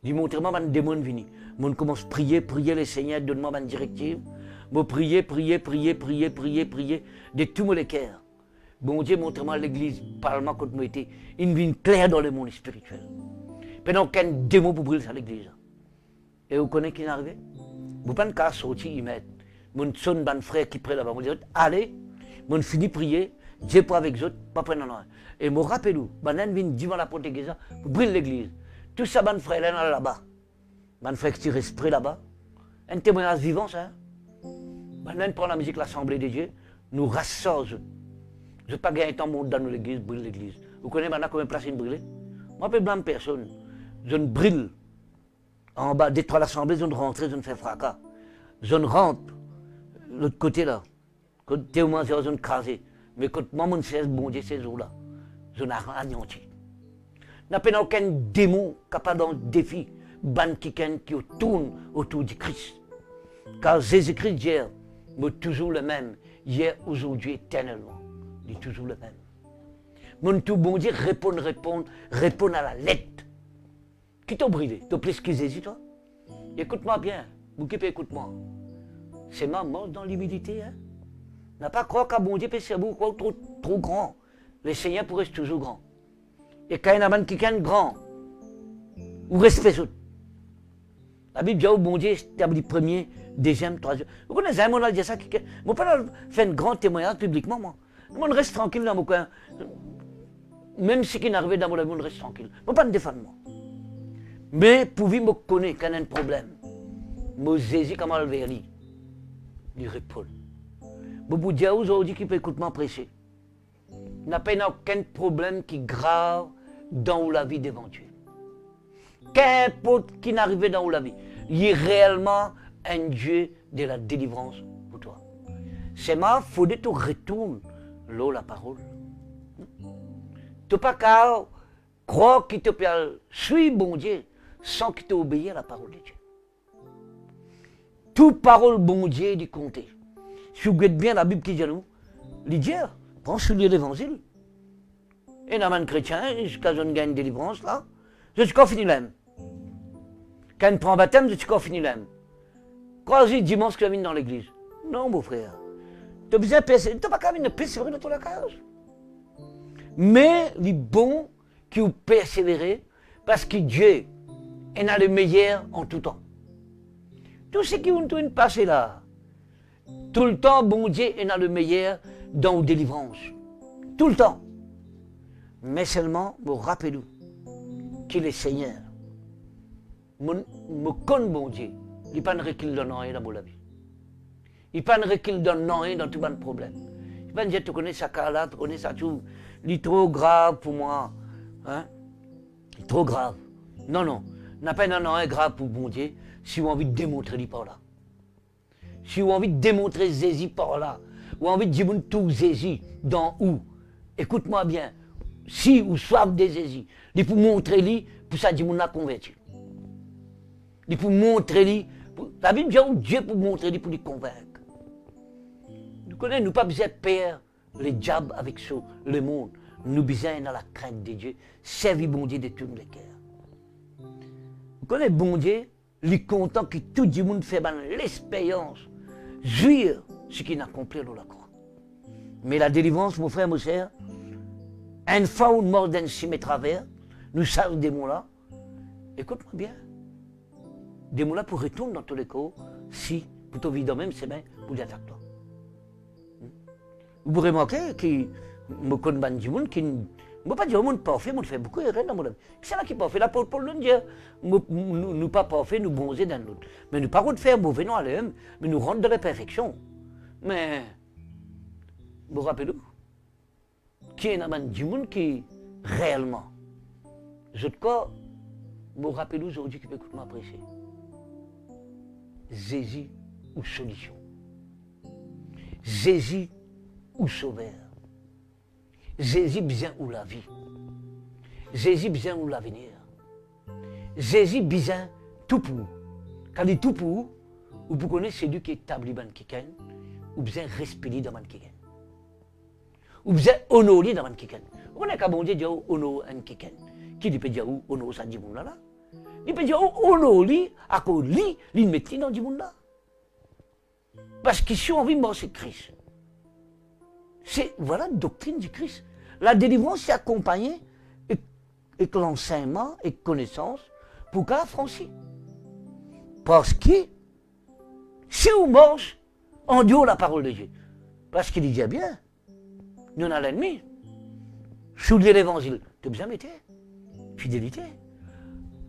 Dis, montrez-moi, un démon venu. Je commence à prier le Seigneur, donne-moi une directive. Je prier de tout mon cœur. Bon Dieu, montre-moi l'église, parle-moi quand moi été, une vie claire dans le monde spirituel. Pendant qu'un démon pour brûler l'église. Et vous connaissez qui est arrivé? Vous ne pouvez pas sortir, y mettre. Mon son ban frère qui prie là-bas, mon dit, allez, mon fini prier, Dieu pas avec eux, pas prendre rien. Et me rappelez-vous, banan vient devant la porte de l'église, pour brûler l'église. Tout ça, ban frère là-bas. Ban frère qui tire esprit là-bas. Un témoignage vivant, ça. Banan prend la musique, l'Assemblée de Dieu, nous rassemble. Je ne veux pas gagner tant de monde dans l'église, brûler l'église. Vous connaissez maintenant combien de places il brûle? Moi, je ne blâme personne. Je ne brûle. En bas, des trois l'Assemblée, je ne rentre, je ne fais fracas. Je ne rentre. L'autre côté là, quand tu es au moins, je ne crase. Mais quand moi, mon cesse, bon Dieu, ces jours-là, je n'ai rien anéanti. Il n'y a aucun démon capable d'un défi, ban qui tourne autour du Christ. Car Jésus-Christ, hier, est toujours le même, hier, aujourd'hui, éternellement. Il est toujours le même. Mon tout bon Dieu, répond à la lettre. Qui t'a brûlé? T'as plus que Jésus, toi? Écoute-moi bien, vous qui écoute-moi. C'est ma mort dans l'humilité. Hein? N'a pas croire qu'un bon Dieu peut ser beaucoup trop grand. Le Seigneur pourrait être toujours grand. Et quand il y a un homme qui est grand, ou respect. La Bible dit au bon Dieu établit premier, deuxième, troisième. Vous connaissez un monde qui dit ça? Je ne peux pas faire un grand témoignage publiquement, moi. Je reste tranquille dans mon coin. Même si il n'arrive dans mon vie, je reste tranquille. Je ne peux pas me défendre, moi. Mais pour me connaître qu'il y a un problème, je Jésus comment le verre. Il répond. Je vous dis aujourd'hui qui peut écouter moi prêcher. Il n'y a pas aucun problème qui est grave dans la vie devant Dieu. Qu'importe qui n'arrive dans la vie, il y a réellement un Dieu de la délivrance pour toi. C'est ma faut que tu retournes là la parole. Tu ne peux pas croire qu'il te peut suivre bon Dieu sans qu'il t'obéisse à la parole de Dieu. Toute parole bon Dieu du compter. Si vous regardez bien la Bible qui dit nous, il dit, prends sur l'évangile. Et dans un chrétien, jusqu'à ce qu'on gagne une délivrance, là, je suis fini là. Quand on prend un baptême, je suis fini là. Crois-y dimanche que tu viens dans l'église. Non, mon frère. Tu as besoin de persévérer. Tu n'as pas qu'à venir persévérer dans ton cage. Mais il est bon que vous persévérez parce que Dieu est dans le meilleur en tout temps. Tout ce qui vous passe là, tout le temps, bon Dieu est dans le meilleur dans vos délivrances. Tout le temps. Mais seulement, vous rappelez-vous qu'il est Seigneur. Me connaît bon Dieu. Il n'y a pas de recul dans rien dans la vie. Il n'y a pas de recul dans rien dans tout le problème. Il n'y a pas de dire, tu connais ça là, tu connais ça tout. Il est trop grave pour moi. Hein? Il est trop grave. Non. Il n'y a pas de grave pour bon Dieu si vous avez envie de démontrer lui par là. Si vous avez envie de démontrer Jésus par là, ou envie de dire tout Jésus, dans où? Écoute-moi bien. Si ou soif de Jésus, il faut montrer lui, pour ça dit l'a converti. Il faut montrer lui, la Bible dit Dieu pour montrer lui, pour lui convaincre. Nous connaissons, nous pas besoin de perdre les diables avec le monde. Nous besoin dans la crainte de Dieu, servir bon Dieu de tous les cœurs. Vous connaissez bon Dieu, il est content que tout le monde fait l'expérience, jouir ce qu'il a accompli dans la croix. Mais la délivrance, mon frère, mon cher, une fois où mort d'un cime travers, nous savons des mots-là. Écoute-moi bien. Des mots-là pour retourner dans tous les cas, si, pour te vivre dans même, c'est bien, pour dire toi. Vous remarquez que je connais des gens qui ne peux pas dire que je ne suis pas parfait, je fais beaucoup d'erreurs dans mon vie. C'est là qui est parfait. L'apôtre Paul nous dit, nous ne sommes pas parfaits, nous bronzer dans l'autre. Mais nous ne pouvons pas faire mauvais non à l'homme, mais nous rentrons dans la perfection. Mais, vous rappelez-vous, qui est dans des gens qui, réellement, je te crois, vous rappelez-vous aujourd'hui qui peut écouter m'apprécier. Jésus ou solution. Jésus ou sauveur. Jésus besoin ou la vie. Jésus besoin ou l'avenir. Jésus besoin tout pour. Quand il dit tout pour, vous connaissez celui qui est établi dans le kiken, ou besoin respecter dans le kiken. Ou besoin honorer dans le kiken. Vous connaissez quand bon Dieu dit honorer un kiken. Qui peut dire honorer ça dit mon là? Il peut dire honorer à cause lui, il maîtrise dans le monde là. Parce qu'ici on vit mort c'est Christ. C'est, voilà la doctrine du Christ. La délivrance est accompagnée avec l'enseignement et connaissance pour qu'elle franchisse. Parce que si on mange, on dit la parole de Dieu. Parce qu'il dit bien, nous avons l'ennemi. Soulier l'évangile, tu as besoin de mettre fidélité.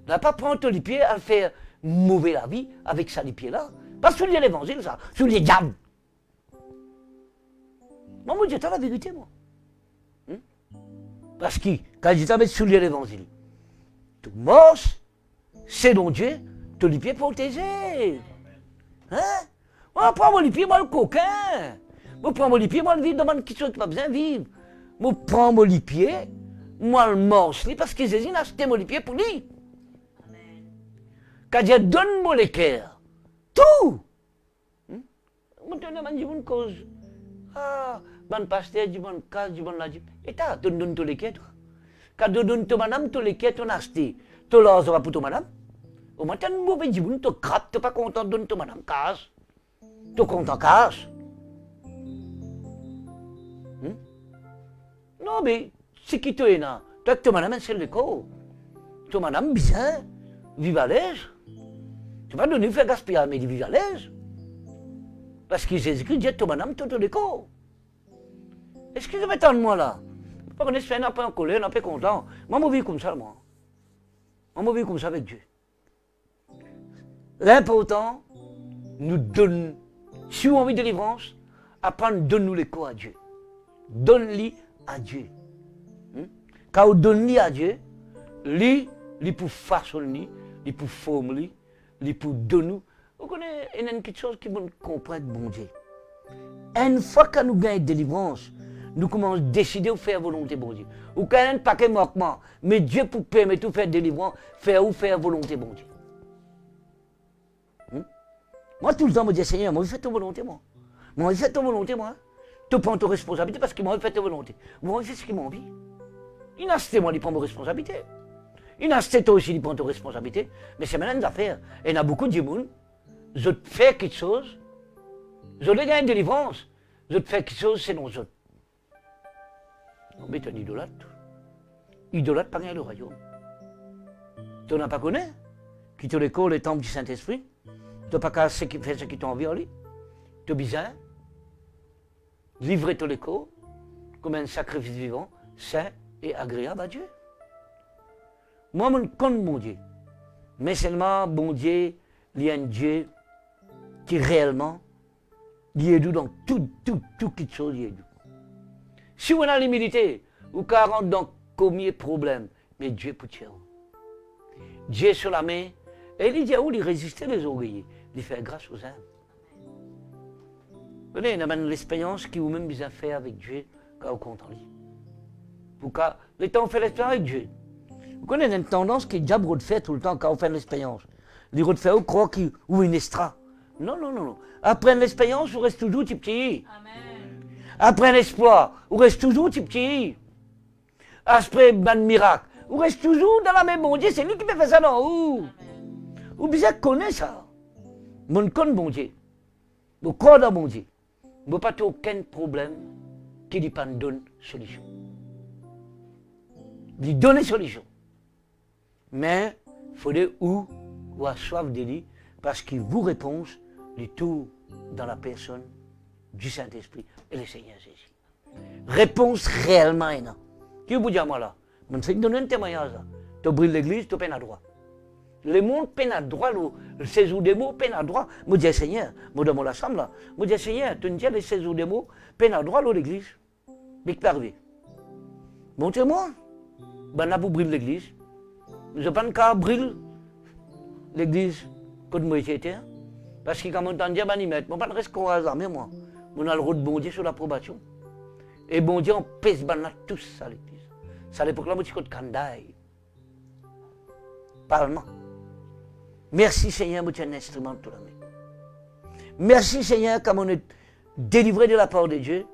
On n'a pas prendre les pieds à faire mauvais la vie avec ça les pieds là. Pas soulier l'évangile, ça, soulier le diable. Moi, je dis la vérité, moi. Parce que, quand je dis soulier l'évangile, tout moche, c'est donc Dieu, tous les pieds protégés. Hein? Moi, prends les pieds, moi, le coquin. Moi, prends les pieds, moi, le vivre dans qui ne pas besoin de vivre. Moi, prends les pieds, moi, le morse, parce que Jésus a acheté les pieds pour lui. Quand Dieu donne-moi les cœurs, tout. Moi, je te dis une cause. Ah, bon pasteur, du bon cas, du bon la dit. Et t'as, tu donnes tous les quêtes. Quand tu donnes ton madame, tous les quêtes, on a acheté. Tu l'as pour ton madame. Au moins, tu as un mauvais djibon, tu grattes, tu n'es pas content de donner ton madame, casse. Tu es content, casse. Non, mais, c'est qui tu es là? Toi, ton madame, c'est le corps. Ton madame, bien, vive à l'aise. Tu vas donner, faire gaspiller, mais vive à l'aise. Parce que Jésus-Christ dit, ton madame, tout le corps. Excusez-moi, tant de moi là. Pas qu'on est un peu en colère, un peu content. Moi, je vis comme ça, moi. Moi, je vis comme ça avec Dieu. L'important, nous donne, si on a envie de délivrance, apprendre, donne-nous les corps à Dieu. Donne-les à Dieu. Quand on donne-les à Dieu, lui pour façonner, lui pour former, lui pour donner. Vous connaissez, il y a quelque chose qui vous comprendre, bon Dieu. Une fois que nous gagnons délivrance, nous commençons à décider de faire volonté, bon Dieu. Ou quand il y a un paquet de manquements, mais Dieu pour permettre de faire délivrance, faire volonté, bon Dieu. Moi, tout le temps, je dis, Seigneur, moi, je fais ta volonté, moi. Moi, je fais ta volonté, moi. Tu prends ta responsabilité parce que moi, je fais ta volonté. Moi, je fais ce qu'il m'a envie. Il a acheté, moi, il prend ma responsabilité. Il a acheté, toi aussi, il prend ta responsabilité. Mais c'est maintenant une affaire. Et il y a beaucoup de gens, je fais quelque chose, je gagne une délivrance, je fais quelque chose, c'est non, je. Non, mais tu es un idolâtre. Idolâtre, pas gagner le royaume. Tu n'as pas connu? Qui te l'école, les temples du Saint-Esprit? Tu n'as pas qu'à faire ce qui t'a envie, Ali? Tu es bizarre? Livrer ton écho comme un sacrifice vivant, saint et agréable à Dieu. Moi, je compte mon Dieu. Mais seulement, bon Dieu, il y a un Dieu qui réellement, il est doux dans tout quelque chose, il est doux. Si on a l'humilité, ou qu'on rentre dans combien de problèmes, mais Dieu peut tirer. Dieu sur la main, et il dit où il résistait les orgueillers, il fait grâce aux hommes. Vous connaissez, il y a l'expérience qui vous même bien fait avec Dieu quand vous comptez en lui. Pourquoi le temps on fait l'expérience avec Dieu. Vous connaissez une tendance qui est déjà refait tout le temps quand on fait l'expérience. Il refait au croix ou une extra. Non, non, non, non. Après l'expérience, vous restez toujours petit. Amen. Après l'espoir, vous restez toujours petit. Après un miracle, vous restez toujours dans la même bon Dieu. C'est lui qui peut faire ça dans vous. Vous bien connaissez ça. Mon connaît bon Dieu. Vous croyez dans bon Dieu. Vous n'avez pas aucun problème qui lui donne solution. Lui donner solution. Mais il faudrait ou avoir soif de lui parce qu'il vous répond du tout dans la personne du Saint-Esprit et le Seigneur Jésus. Réponse réellement énorme. Qui vous dit à moi là? Je vais donner un témoignage là. Tu brilles l'église, tu peines à droit. Le monde peine à droit, le séjour des mots peine à droit. Je dis Seigneur, je demande la chambre là. Je dis Seigneur, tu me dis le séjour des mots peine à droit l'église. Mais qui arrivé? Montrez-moi. Ben là, vous brille l'église. Je ne sais pas qu'à brille l'église quand moi j'étais. Parce que quand on entend dire, je ne vais pas rester qu'on a mais moi. On a le droit de bon Dieu sur l'approbation. Et bon Dieu, on pèse tous à l'église. C'est à l'époque là, je suis de Kandaï. Parlement. Merci Seigneur, tu es un instrument de tout la main. Merci Seigneur, comme on est délivré de la part de Dieu.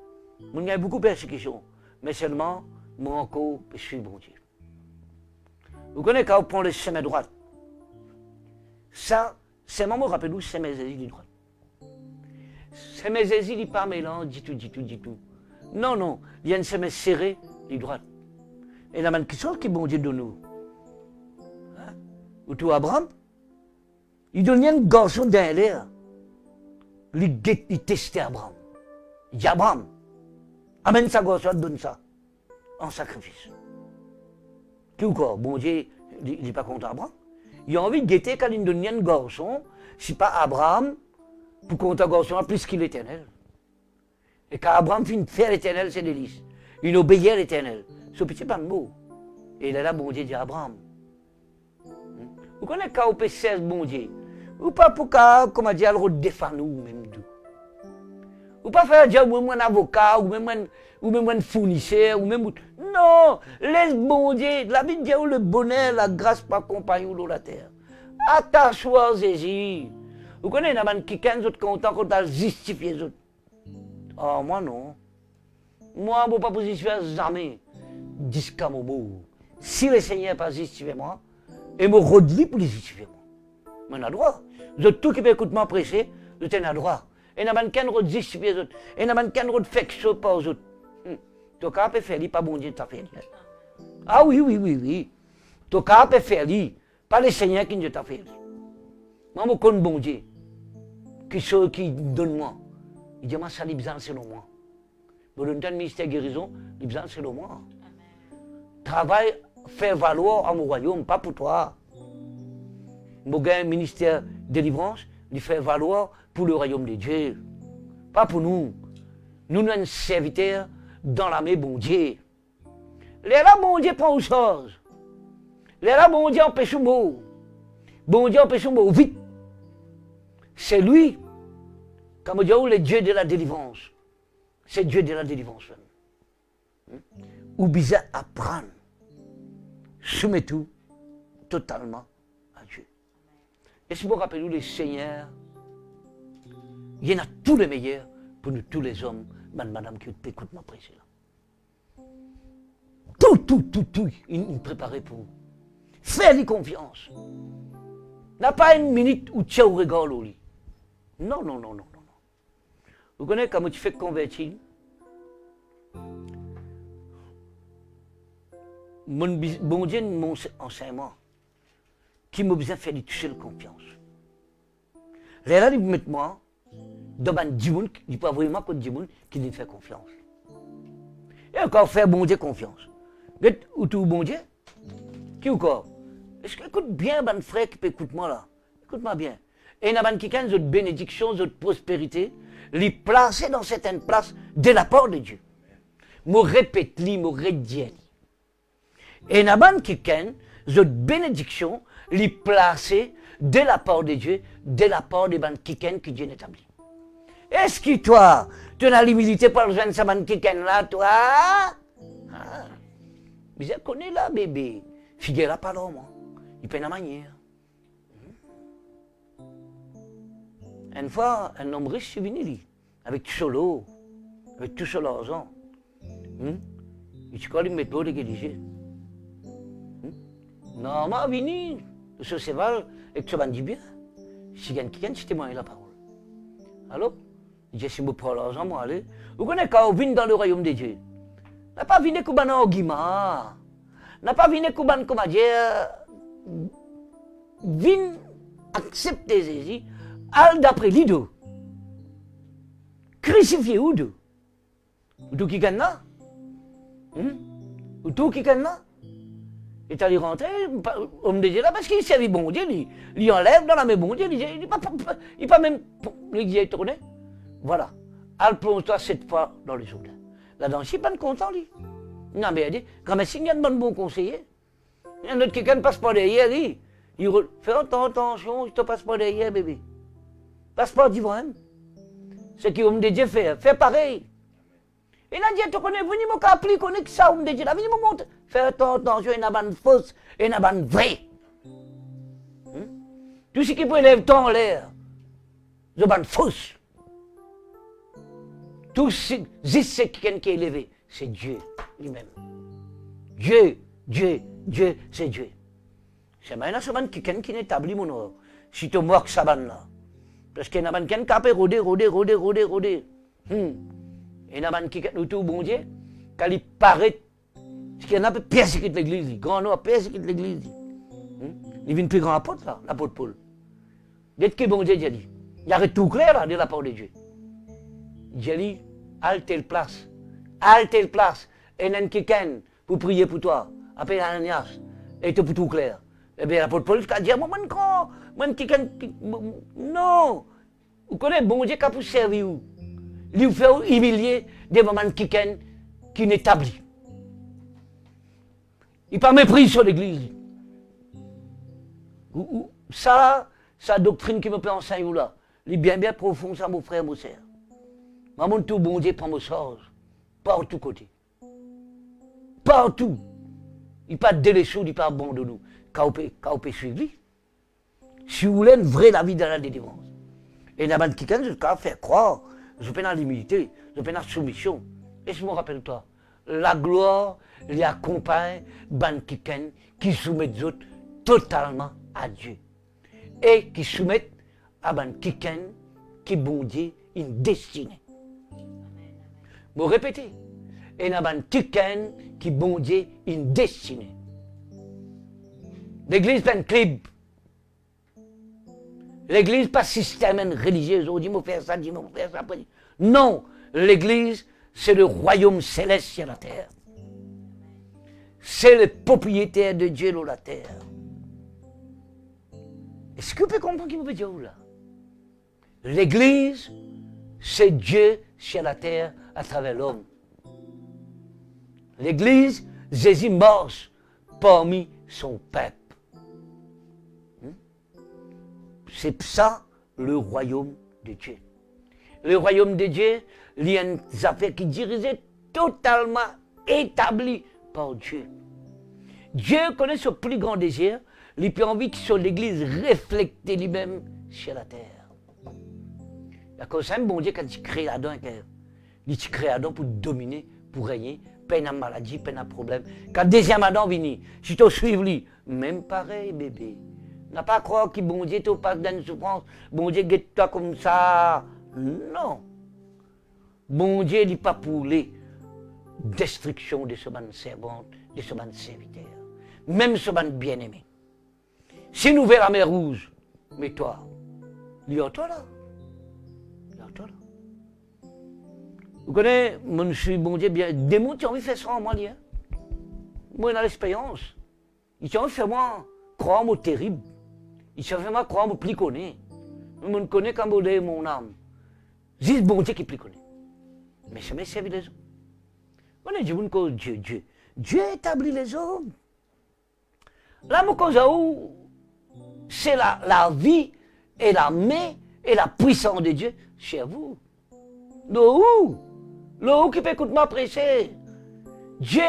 On a beaucoup de persécutions. Mais seulement, moi encore, je suis bon Dieu. Vous connaissez quand on prend le chemin droit. Ça, c'est moi, rappelez-vous, c'est mes asiles droite. C'est mes asiles, il pas mélange, dit tout. Non, non, il y a une chemin serré, du droite. Et la même question qui est bon Dieu de nous. Hein? Ou tout Abraham, il donne un garçon d'un l'air. Il testait Abraham. Il dit Abraham, amène sa garçon, donne ça. En sacrifice. Qui ou quoi? Bon Dieu, il n'est pas content Abraham. Il a envie de guetter quand il donne un garçon, si pas Abraham, pour compter un garçon plus qu'il l'éternel. Et quand Abraham finit de faire l'éternel, c'est délice. Il obéit à l'éternel. Ce petit pas de mots. Et là, bon Dieu dit à Abraham. Vous connaissez quand on peut faire bon Dieu? Ou pas pour qu'à, comment dire, le défendre nous même tout. Ou pas faire dire ou même un avocat, ou même un fournisseur, ou même. Non! Laisse bon Dieu. La Bible dit où le bonheur, la grâce pas accompagne de la terre. Attache-toi, Jésus. Vous connaissez un man qui est autres content quand tu justifié les autres. Oh, moi non. Moi, je ne peux pas justifier jamais. Disque à mon mot. Si le Seigneur n'a pas justifié moi, et me redit pour les justifier moi. Mais on a droit. Vous êtes tout qui peut écouter moi prêcher, vous êtes droit. Et n'a pas de justifier les autres. Et n'a pas de faire quelque chose par les autres. Tu peux faire, pas bon Dieu t'a fait. Ah oui. Tu peux faire, pas le Seigneur qui t'a fait. Moi, je connais bon Dieu. Qui donne moi. Il dit, moi, ça, les besoins, c'est le moi. Pour le ministère de guérison, les besoins, c'est le moi. Travail, faire valoir à mon royaume, pas pour toi. Mon ministère de délivrance, il fait valoir pour le royaume de Dieu. Pas pour nous. Nous sommes un serviteur dans la main bon Dieu. Les là, bon Dieu prend aux choses. Les là, bon Dieu empêche le mot. Bon Dieu empêche le mot vite. C'est lui, comme on dit, le Dieu de la délivrance. C'est Dieu de la délivrance. Ou bien apprendre. Soumet tout totalement à Dieu. Et si vous vous rappelez, les seigneurs, il y en a tous les meilleurs pour nous, tous les hommes, madame qui écoute ma prêche là. Tout, il préparait pour vous. Fais-lui confiance. N'a pas une minute où tu es au regard au lit. Non. Vous connaissez comment tu fais convertir? Bon Dieu, mon enseignement, qui m'a besoin de faire toucher la confiance. Là, il met moi dans un djimoun, il peut vraiment que djimoun qui lui fait confiance. Et encore faire bon Dieu confiance. Ou tout bon Dieu? Qui encore? Est-ce que écoute bien, mon frère qui peut écouter moi là? Écoute-moi bien. Et il y a quelqu'un de bénédiction, de prospérité, les placer dans certaines places de la part de Dieu. Je répète, je redis. Et il y a quelqu'un de bénédiction, les placer de la part de Dieu, de la part de quelqu'un qui Dieu établi. Est-ce que toi, tu as l'humilité pour le jeune saman qui est là, toi? Mais je connais là, bébé. Figure là, pas l'homme. Il peine la manière. Une fois, un homme riche est venu, avec tout solo, avec tout son argent. Il se colle une méthode égalisée. Non, moi, venu, ce cheval, et que ce bandit bien. Si quelqu'un, je témoigne la parole. Alors, je si vous prends l'argent, moi, allez. Vous connaissez quand on vient dans le royaume de Dieu. N'a pas venu comme un argument. N'a pas venu comme un, comment dire, vient accepter Jésus, al d'après l'ido. Crucifié ou deux. Ou tout qui gagne là? Ou tout qui gagne là? Et t'allais rentrer, homme de Dieu là, parce qu'il servait bon Dieu, il enlève dans la main bon Dieu, il pas même, l'église tourné. Voilà. Al plonge-toi 7 fois dans le Jourdain. Là-dedans, je suis pas content, lui. Non, mais il dit, quand même, s'il y a un bon conseiller, il y a un autre qui ne passe pas derrière, lui. Il fait attention, je ne te passe pas derrière, bébé. Passe pas devant même. Ce que l'homme de Dieu fait pareil. Et là, Dieu te connaît, venez me appeler, connaît que ça, homme de Dieu, là, venez me montrer. Fais attention, il y a une fausse et une vraie. Tout ce qui peut élever ton en l'air, c'est une fausse. Tout ce qui est élevé, c'est Dieu lui-même. Dieu, c'est Dieu. C'est maintenant ce qui est établi mon or. Si tu moques ça là. Parce qu'il y a quelqu'un qui a rodé. Et il y a qui est tout bon Dieu, quand il paraît, qu'il y en a persécuté l'église, grand nom a persécuté l'église. Il vient plus grand apôtre là, l'apôtre Paul. Dès que bon Dieu dit, il arrête tout clair là de la parole de Dieu. Dieu dit, à telle place, et il y a quelqu'un pour prier pour toi, appelle Ananias, et tu pour tout clair. Eh bien, l'apôtre Paul a dit, moi, quelqu'un, non, vous connaissez bon Dieu qui a pour servir où? Il vous fait humilier des moments quelqu'un qui n'est établi. Il pas mépris sur l'église. Ça, sa doctrine qui me peut enseigner là, il est bien profond, ça, mon frère, mon sœur. Maman, tout bon Dieu prend mon sort, partout côté. Partout. Il pas délaissé, il pas abandonné. Quand on peut suivre. Si vous voulez une vraie la vie de la délivrance. Et la bande quelqu'un, je peux faire croire, je peux dans l'humilité, je peux dans la soumission. Et je me rappelle toi, la gloire les accompagne bande quelqu'un qui soumet les autres totalement à Dieu. Et qui soumettent à bande quelqu'un qui bon Dieu une destinée. Vous répétez. Et la bande quelqu'un qui bon Dieu une destinée. L'église pas un club. L'église pas système religieux. On dit, moi faire ça, dis-moi faire ça. Non, l'église, c'est le royaume céleste sur la terre. C'est le propriétaire de Dieu dans la terre. Est-ce que vous pouvez comprendre ce qu'il veut dire là? L'église, c'est Dieu sur la terre à travers l'homme. L'église, Jésus marche parmi son peuple. C'est ça le royaume de Dieu. Le royaume de Dieu, il y a une affaire qui est dirigée totalement établie par Dieu. Dieu connaît son plus grand désir, il a envie que sur l'église reflète lui-même sur la terre. Il y a comme ça un bon Dieu quand il crée Adam, il crée Adam pour dominer, pour régner, peine à maladie, peine à problème. Quand deuxième Adam vient, si tu suis lui, même pareil bébé. N'a pas à croire que bon Dieu te passe dans une souffrance, bon Dieu guette toi comme ça. Non. Bon Dieu n'est pas pour les destructions de ce ban servante, de ce ban serviteur. Même ce ban bien-aimé. Si nous verrons la mer rouge, mais toi, il y a toi là. Il y a toi là. Vous connaissez, mon suis bon Dieu bien. Des gens qui ont envie de faire ça en moi, hein. Moi, dans l'expérience, ils ont envie de faire moi croire moi terrible. Ils ont fait moi croire moi plus connu. Je me connais comme mon âme. C'est bon Dieu qui plus connu. Mais c'est mes servir les hommes. On est Dieu. Dieu établit les hommes. Là, c'est la vie et la main et la puissance de Dieu chez vous. L'eau qui peut écouter ma prêcher. Dieu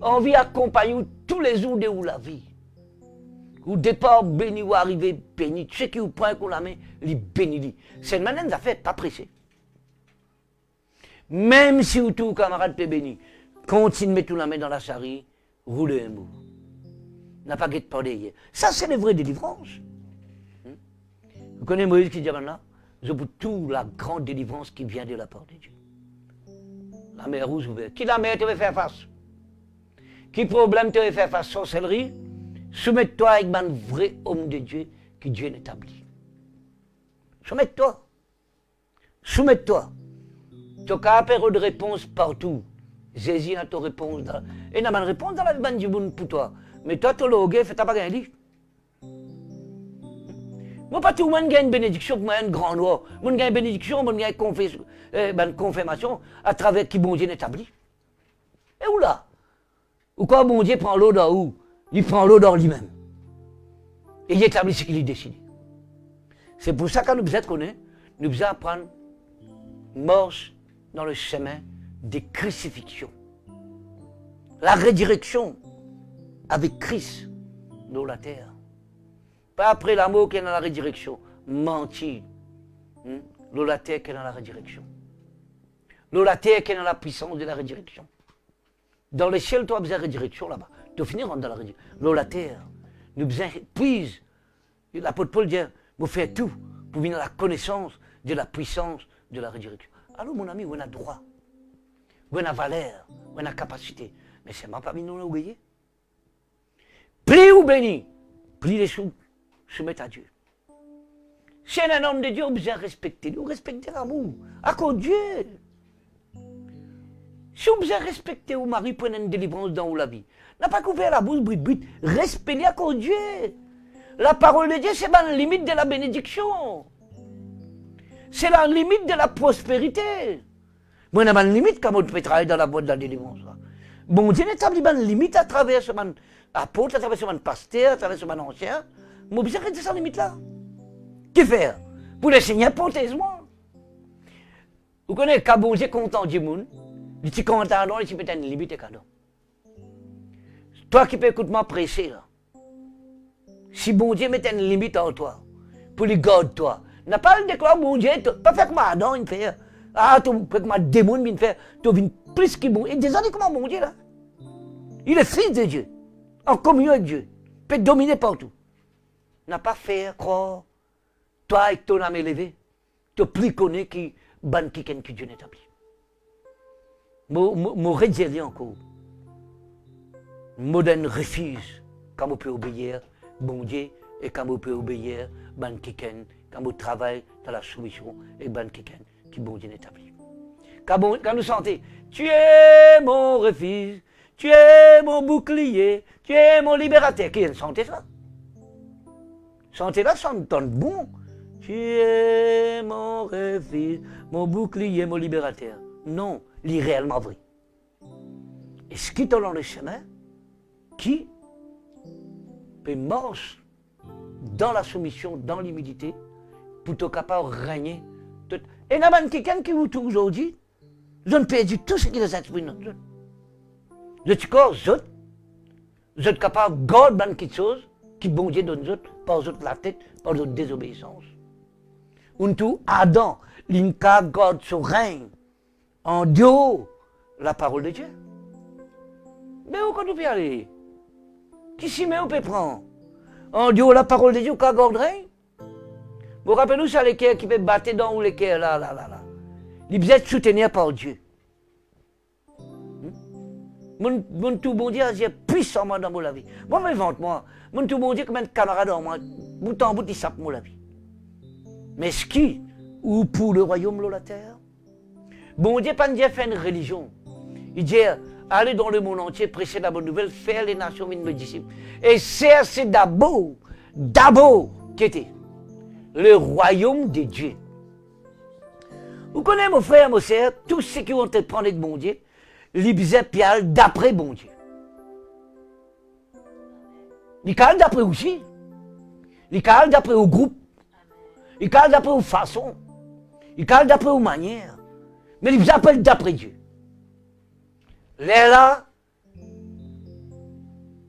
a envie d'accompagner tous les jours de la vie. Au départ, béni ou arriver béni. Tu sais qui vous prend qu'on la main, il bénit. C'est une manière de faire, pas prêcher. Même si vous tous camarades peut béni, continue de mettre la main dans la charrie, roulez un mot. N'a pas guette pas derrière. Ça, c'est la vraie délivrance. Vous connaissez Moïse qui dit maintenant, je pour tout la grande délivrance qui vient de la part de Dieu. La mer rouge ouverte. Qui la mer te veut faire face? Qui problème te veut faire face? Sorcellerie? Soumets-toi avec un vrai homme de Dieu qui Dieu n'établit. Soumets-toi. Soumets-toi. Tu as apporté de réponse partout. Jésus a ta réponse. Et n'a pas de réponse dans la vie du monde pour toi. Mais toi, tu l'as fait, tu n'as pas gagné. Moi, pas tout le monde gagne une bénédiction pour moi, un grand noir. Moi, je gagne une bénédiction, moi, je gagne une confirmation à travers qui bon Dieu n'établit. Et où là? Ou quand bon Dieu prend l'eau dans où? Il prend l'eau dans lui-même. Et il établit ce qu'il a décidé. C'est pour ça que nous besoin de connaître, nous besoin apprendre marche dans le chemin des crucifixions. La résurrection avec Christ dans la terre. Pas après l'amour qui est dans la résurrection. Mentir. Dans la terre qui est dans la résurrection. Dans la terre qui est dans la puissance de la résurrection. Dans le ciel, tu as besoin de résurrection là-bas. Tu finis dans la résurrection. Dans la terre, nous besoin puis l'apôtre Paul dit, vous faites tout pour venir à la connaissance de la puissance de la résurrection. Alors mon ami, on a droit. On a valeur. On a capacité. Mais c'est pas mis nous l'oublier. Prie ou béni. Prie les sous. Soumettre à Dieu. Si un homme de Dieu, on besoin de respecter. Nous respecter l'amour. À cause de Dieu. Si on besoin de respecter au mari, prenez une délivrance dans la vie. N'a pas couvert la bouche, brut. Respectez à cause de Dieu. La parole de Dieu, c'est la limite de la bénédiction. C'est la limite de la prospérité. Moi, on a une limite quand on peut travailler dans la boîte de la délivrance. Bon Dieu n'établit pas une limite à travers ce man apôtre, à travers ce man pasteur, à travers ce man ancien. Mais vous savez cette limite-là. Que faire? Pour le Seigneur, prothèse-moi. Vous connaissez quand bon Dieu content du monde, il est content, il peut une limite et cadeau. Toi qui peux écouter moi prêcher, là. Si bon Dieu met une limite en toi, pour lui garder toi, n'a pas le déclare bon Dieu, pas faire comme Adam, il fait. Ah, tu fais comme un démon, il fait. Tu viens plus que bon. Et désolé comment bon Dieu, là. Il est fils de Dieu, en communion avec Dieu, peut dominer partout. N'a pas fait croire, toi avec ton âme élevée, tu plus connais qui ban qui Dieu n'établit. Mon rédélé encore. Moderne refuse quand on peut obéir, bon Dieu, et quand on peut obéir, ban kiken, quand on travaille dans la soumission, et ban kiken, qui bon Dieu n'établit. Quand nous sentons, tu es mon refuge, tu es mon bouclier, tu es mon libérateur. Qui sentez ça? Sentez-la, ça me donne bon. Tu es mon refuge, mon bouclier, mon libérateur. Non, il est réellement vrai. Et ce qui est dans le chemin, qui peut marcher dans la soumission, dans l'humilité, pour être capable de régner. Et il y a quelqu'un qui vous touche aujourd'hui, je ne perds tout ce qui est esprits dans nous. Je suis capable de garder quelque chose qui bon Dieu donne nous, par la tête, par notre désobéissance. On tout Adam, l'Inca garde son règne en dehors la parole de Dieu. Mais où quand on peut aller? Qui s'y met, on peut prendre? En dehors la parole de Dieu, on garde règne? Vous rappelez-nous ça, les cœurs qui peuvent battre dans les cœurs là. Ils besoin de soutenir par Dieu. Mon tout bon Dieu agit puissamment dans ma vie. Moi, je vante moi. Mon tout bon Dieu comme un camarade en moi. Bout en bout, il sape la vie. Mais ce qui, ou pour le royaume de la terre, bon Dieu pas dire faire une religion. Il dit, allez dans le monde entier, prêcher la bonne nouvelle, faire les nations mes disciples. Et c'est d'abord qui était le royaume de Dieu. Vous connaissez mon frère, mon sœur, tous ceux qui ont été prendre de bon Dieu, ils pial d'après bon Dieu. Ils parlent d'après aussi. Ils parlent d'après au groupe. Ils parlent d'après aux façons. Ils parlent d'après aux manières. Mais ils appellent d'après Dieu. Les là,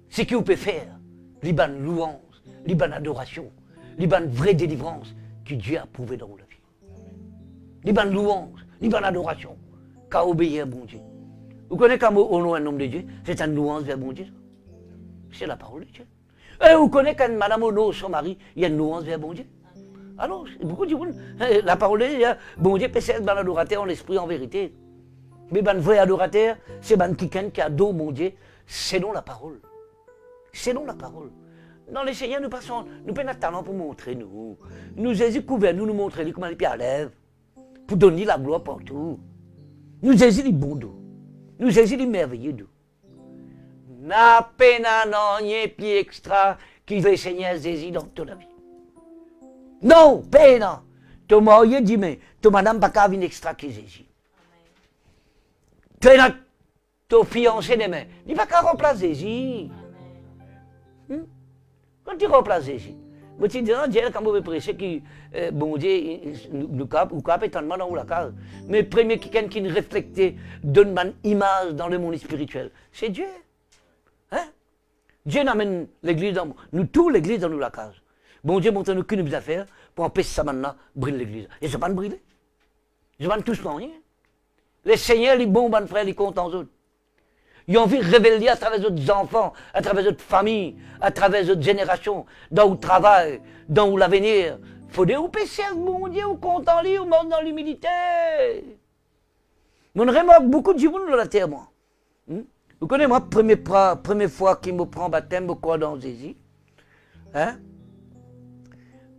ce qu'il peut faire, les bonnes louanges, les bonnes adorations, les bonnes vraies délivrances que Dieu a prouvées dans la vie. Les bonnes louanges, les bonnes adorations, qu'a obéi à bon Dieu. Vous connaissez quand on nom un nom de Dieu, c'est une louange vers bon Dieu. C'est la parole de Dieu. Et vous connaissez quand madame honore son mari, il y a une louange vers bon Dieu. Alors, beaucoup disent, la parole de Dieu, bon Dieu peut être bon adorateur en esprit, en vérité. Mais bon vrai adorateur, c'est bon quelqu'un qui adore mon Dieu, selon la parole. Selon la parole. Dans les Seigneurs, nous passons, nous prenons notre talent pour montrer nous. Nous Jésus couvert, nous montrer comment les pieds à lèvres, pour donner la gloire partout. Nous Jésus les bons doux. Nous Jésus les merveilleux doux. N'a peine un pied extra qui veut Seigneur Jésus dans toute la vie. Non, peine. Ton marié dit, mais ton madame pas qu'à venir extra qui Jésus. Ton fiancé demain, il ne va pas remplacer Jésus. Quand tu remplaces Jésus, tu dis, Dieu, quand vous prêchez, que bon Dieu, nous cap, ou cap est tellement dans la case. Mais le premier quelqu'un qui nous reflecte, donne une image dans le monde spirituel, c'est Dieu. Hein? Dieu n'amène l'église dans nous, tous l'église dans nous la case. Bon Dieu montre nous que nous devons faire pour empêcher ça maintenant, brûler l'église. Et c'est pas de brûler. Ils ne tous rien. Les seigneurs, les bons frères, les comptent en autres. Ils ont envie de révéler à travers d'autres enfants, à travers d'autres familles, à travers d'autres générations, dans le travail, dans l'avenir. Il faut dire, ou pécher, mon Dieu, ou content, ou mort dans l'humilité. On remarque beaucoup de gens dans la terre, moi. Vous connaissez, moi, première fois qu'il me prend baptême, je crois dans Jésus. Hein?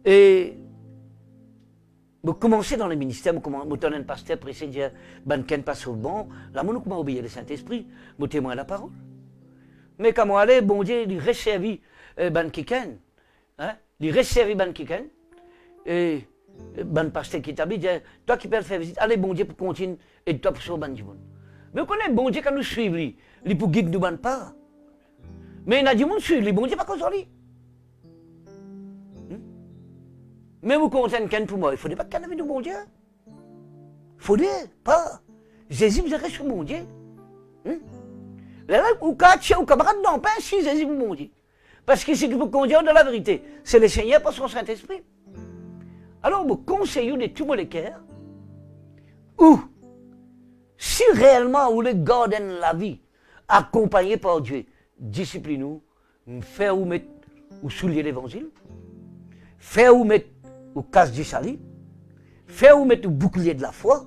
Et je commençais dans le ministère, je tenais un pasteur pressé, je disais, pas sur le bon, là, je m'a obéi le Saint-Esprit, je témoin la parole. Mais quand moi allais, bon Dieu, il resservit ban quelqu'un, il resservit ban quelqu'un, et ban pasteur qui t'habite, dit, toi qui peux le faire visite, allez, bon Dieu, pour continuer, et toi pour sauver ban du monde. Mais vous connaissez, bon Dieu, quand nous suivons, il pour guider nous ban pas. Mais il a dit, mon suivre, bon Dieu, pas qu'on s'en lit. Mais vous comprenez qu'un pour moi, il ne faudrait pas qu'il y ait de bon Dieu. Il faudrait pas. Jésus vous reste sur mon Dieu. Là, ou quand ou camarade non pas si Jésus vous mon Dieu. Parce que ce qui vous conduire dans la vérité, c'est le Seigneur par son Saint-Esprit. Alors, vous conseillez de tout le cœur, ou si réellement vous voulez garder la vie, accompagné par Dieu, disciplinez-nous, faire ou mettre ou soulier l'évangile, faire ou mettre ou casse du salut, faire ou mettre au bouclier de la foi.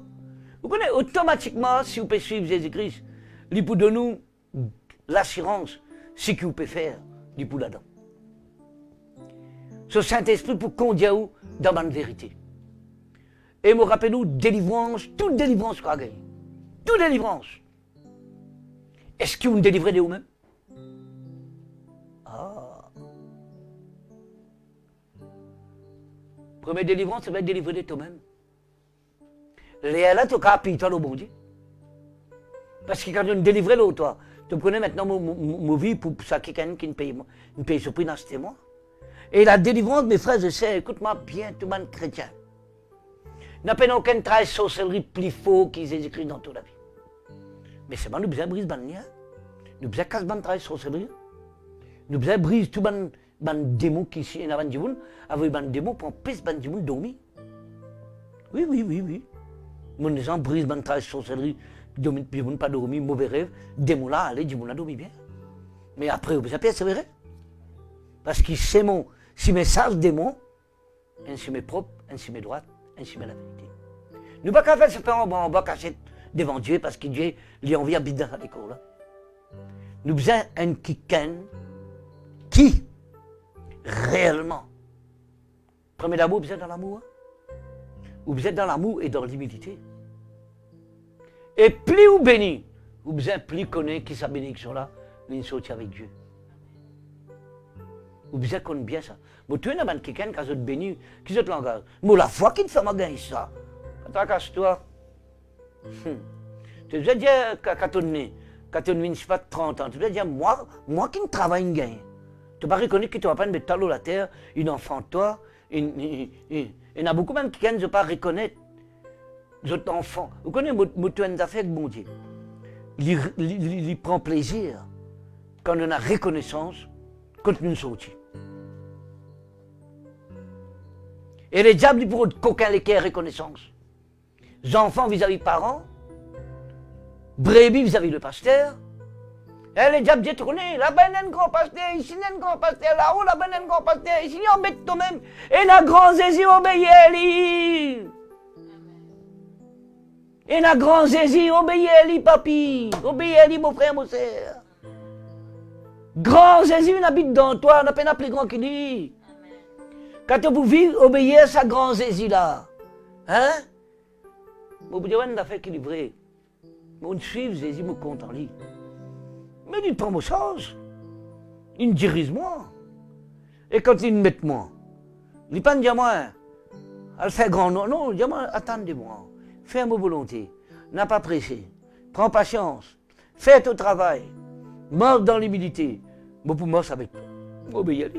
Vous connaissez automatiquement, si vous pouvez suivre Jésus-Christ, il peut donner l'assurance, ce qu'il peut faire, il peut là-dedans. Ce Saint-Esprit pour conduire dans la vérité. Et me rappelez-nous, délivrance, toute délivrance qu'on a gagnée. Toute délivrance. Est-ce que vous me délivrez de vous-même? Première délivrance, c'est de délivrer de toi-même. Là, tu as appris toi le bon Dieu. Parce que quand tu délivres l'autre, toi, tu connais maintenant mon vie pour ça quelqu'un qui me paye surpris dans ce mois. Et la délivrance, mes frères et sœurs, écoute-moi bien, tout le monde chrétien. N'a pas aucun travail de sorcellerie plus faux qu'ils Jésus-Christ dans toute la vie. Mais c'est bon, nous besoin de briser le nous besoin de casser le travail de sorcellerie. Nous besoin de briser tout le démon qui est dans le monde, avec un démon pour empêcher le démon de dormir. Oui. Mon gens brisent le travail de sorcellerie, le démon pas dormir, mauvais rêve, le démon là, allez, le démon a dormi bien. Mais après, vous avez persévérer. Parce que c'est mon, si mes sages démons, ainsi mes propres, ainsi mes droites, ainsi mes la vérité. Nous ne pouvons pas faire ce faire en bas caché devant Dieu parce que Dieu lui a envie d'habiter dans l'école là. Nous besoin un quelqu'un qui, réellement, premier d'amour, vous êtes dans l'amour. Vous êtes dans l'amour et dans l'humilité. Et plus vous bénissez, vous êtes plus connaître qui sa bénédiction là, mais sortir avec Dieu. Vous êtes connaître bien ça. Vous tuez quelqu'un qui a béni, qui a langage. Mais la foi qui ne fait pas gagner ça. Quand tu toi. Tu veux dire, quand tu n'as pas 30 ans, tu veux dire, moi qui ne travaille pas gagne. Tu ne vas pas reconnaître que tu ne vas pas mettre talon à la terre, un enfant de toi. Il y en a beaucoup même qui ne veulent pas reconnaître votre enfant, vous connaissez mon affaire avec bon Dieu. Il prend plaisir quand on a reconnaissance quand nous sommes sortis. Et les diables, pour qu'aucun les reconnaissance. Les enfants vis-à-vis des parents, brebis vis-à-vis le pasteur. Et les diables disent, tu connais, là-bas il y a un grand pasteur, ici il y a un grand pasteur, là-haut là-bas il y a un grand pasteur, ici il y a un bête toi-même. Et la grand Jésus obéit. Et la grand Jésus obéit, papi. Obéit, mon frère, mon sœur. Grand Jésus habite dans toi, on n'a pas plus grand qu'il lui. Quand vous vivez, obéir à sa grand Jésus là. Hein? Vous pouvez dire, on a fait qu'il est vrai. On suit Jésus, me compte en lui. Mais il prend mon chose. Il dirige moi. Et quand il me met moi, il ne dit pas dire moi, elle fait grand nom. Non, il dit moi, attendez-moi. Fais ma volonté. N'a pas pressé. Prends patience. Fais ton travail. Mort dans l'humilité. Moi, pour moi, ça va être. Obéir.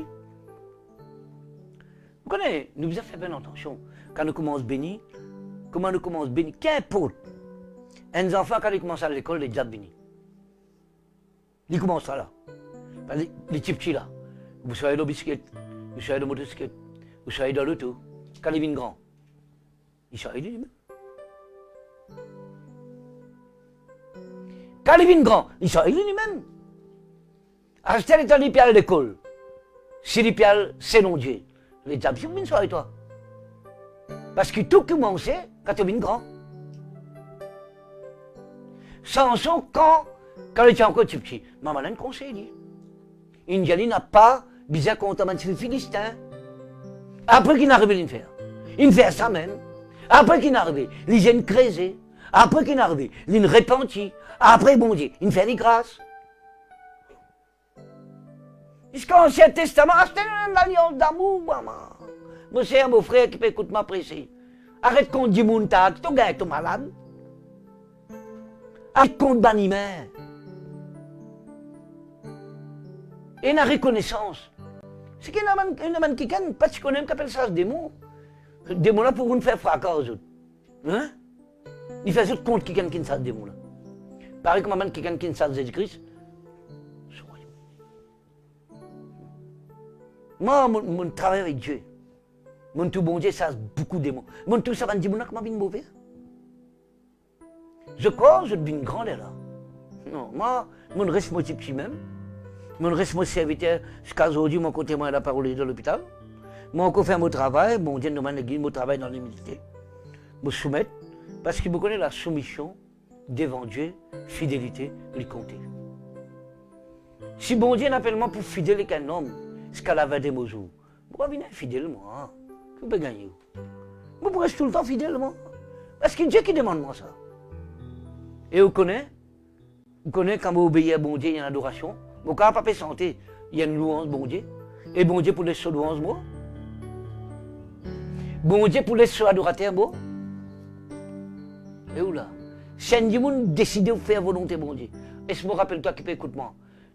Vous connaissez, nous avons fait bien attention. Quand nous commençons à bénir, comment nous commençons à bénir? Qu'importe. Un enfant, quand ils commencent à l'école, les diables bénis. Ils commencent là. Les petits petits là. Vous soyez dans le bicyclette, vous soyez dans le motocyclette, vous soyez dans l'auto. Quand ils viennent grands, ils sont lui-même. Quand ils viennent grands, ils sont lui-même. Acheter les temps de à l'école. Si les piales, c'est non Dieu. Les diables, ils viennent avec toi. Parce que tout commence quand tu viens grand. Samson, quand il était encore petit, maman a un conseil. Il n'a pas besoin de sur les Philistins. Après qu'il est arrivé, il fait. Il fait ça même. Après qu'il est arrivé, il vient creuser. Après qu'il est arrivé, il repentit. Après, bon Dieu, il fait des grâces. Jusqu'à l'Ancien Testament, c'était une alliance d'amour, maman. Mon cher, mon frère qui peut écouter ma prêcher. Arrête qu'on dit mon tas, tu gagnes ton malade. Arrête qu'on te banime. Et la reconnaissance. C'est qu'il y a un homme qui gagne, parce qu'on aime qu'appelle ça ce démon. Le démon là pour nous faire fracas aux autres. Hein? Il fait autres compte qui gagne qui ne savent démon là. Pareil comme un homme qui gagne qui ne savent Jésus-Christ. Moi, mon travail avec Dieu, mon tout bon Dieu, ça a beaucoup de démons. Mon tout ça va me dire, que je suis mauvais. Je crois que je suis grand là. Non, moi, mon reste mon petit même. Mon reste mon serviteur, jusqu'à aujourd'hui, mon côté moi la parole dans l'hôpital. Moi, encore faire mon travail, mon Dieu nous demande mon travail dans l'humilité. Me soumettre, parce qu'il me connaît la soumission devant Dieu, fidélité, lui compter. Si bon Dieu n'appelle moi pour fidèle qu'un homme, c'est qu'à la veille des mots. Pourquoi venir fidèle, moi? Que peux gagner? Moi, pourquoi je suis tout le temps fidèle, moi? Parce que Dieu qui demande moi ça. Et vous connaissez quand vous obéissez à bon Dieu, il y a une adoration. Vous quand pas santé, il y a une louange, bon Dieu. Et bon Dieu pour les seuls louanges, moi. Bon Dieu pour les seuls adorateurs, moi. Et où là? Si un monde décide de faire volonté, bon Dieu. Est-ce que je me rappelle toi qui peux écouter moi?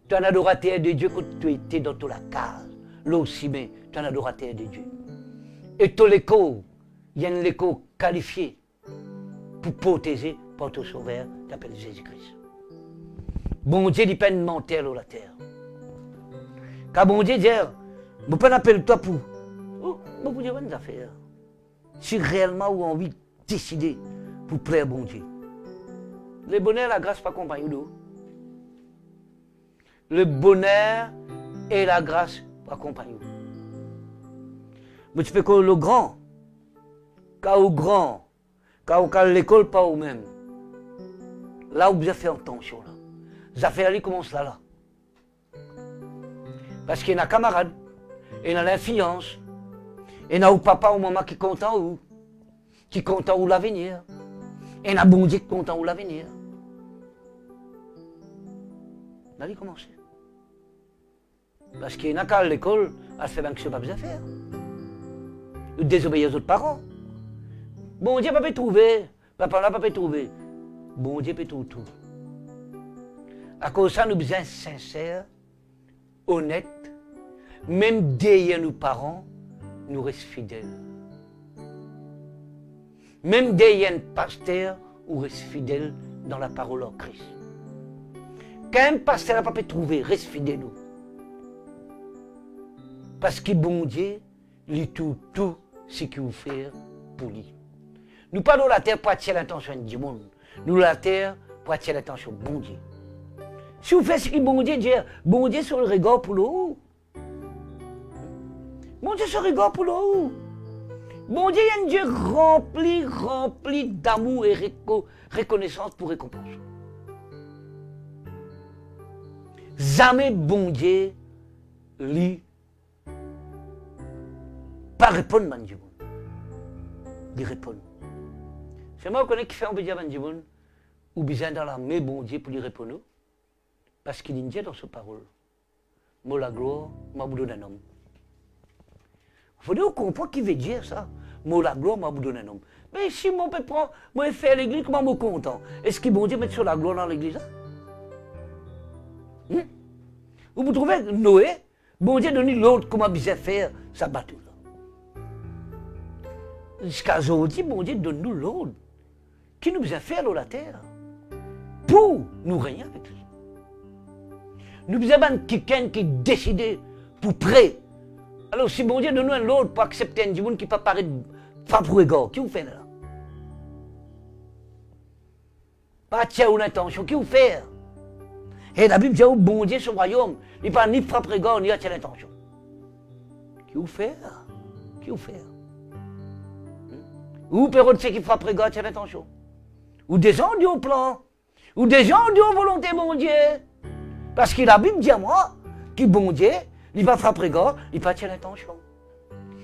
Tu es un adorateur de Dieu quand tu étais dans toute la case. Là aussi, mais tu es un adorateur de Dieu. Et tout l'écho, il y a un écho qualifié pour protéger par ton sauveur qui s'appelle Jésus-Christ. Bon Dieu, il peine mentir sur la terre. Car bon Dieu dit, je ne peux pas appeler toi pour. Je peux dire une affaire. Si réellement vous avez envie de décider pour plaire bon Dieu. Le bonheur, la grâce, pas accompagne nous. Le bonheur et la grâce accompagnent. Mais tu fais que le grand, quand au grand, quand l'école pas au même. Là où vous avez fait attention là. Les affaires là commencent là. Parce qu'il y a un camarade, il y a l'influence, il y a un papa ou maman qui est content où, qui est content où l'avenir. Il y a un bon Dieu qui est content où l'avenir. Là, il commence. Parce qu'il y a qu'à l'école, elle fait bien que ce n'est pas besoin de faire. Ou désobéir aux autres parents. Bon Dieu ne peut pas trouver. Papa ne peut pas trouver. Bon Dieu peut tout. À cause de ça, nous sommes besoin sincères, honnêtes, même derrière nos parents, nous restons fidèles. Même des pasteurs ou reste fidèle dans la parole en Christ. Quand un pasteur n'a pas pu trouver, reste fidèle. Parce que bon Dieu, il tout ce qu'il veut faire pour lui. Nous parlons de la terre pour attirer l'attention du monde. Nous la terre pour attirer l'attention de bon Dieu. Si vous faites ce que bon Dieu dit, bon Dieu sur le regard pour l'eau. Bon Dieu sur le regard pour l'eau. Bon Dieu est un Dieu rempli d'amour et reconnaissance pour récompense. Jamais bon Dieu lui pas répondre à Dieu. Il répond. C'est moi qui connais qui fait un peu à Dieu ou besoin dans la main bon Dieu pour lui répondre parce qu'il dit dans sa parole. Moi la gloire, m'a donné un homme. Il faut comprendre qui veut dire ça. Moi la gloire, m'a donné un homme. Mais si moi peut prendre, moi faire l'église, comment je suis content? Est-ce que bon Dieu met sur la gloire dans l'église? Vous trouvez Noé, bon Dieu donne l'autre comment bien faire sa bateau. Jusqu'à aujourd'hui, bon Dieu donne nous l'autre. Qui nous besoin faire la terre pour nous régner avec lui. Nous besoin de quelqu'un qui est décidé pour prêt. Alors si bon Dieu donne nous l'autre pour accepter un monde qui ne peut pas paraître pas pour égard, qui vous fait là? Pas tiens une intention, qui vous fait? Et la Bible dit, bon Dieu, son royaume, il n'est pas ni frappe regard, ni attirer l'intention. Qui vous fait? Qui vous fait? Ou période c'est qui frappe regard, attirer l'intention. Ou des gens du plan. Ou des gens du volonté, bon Dieu. Parce que la Bible dit à moi, que bon Dieu, il va frapper regard, il va attirer l'intention.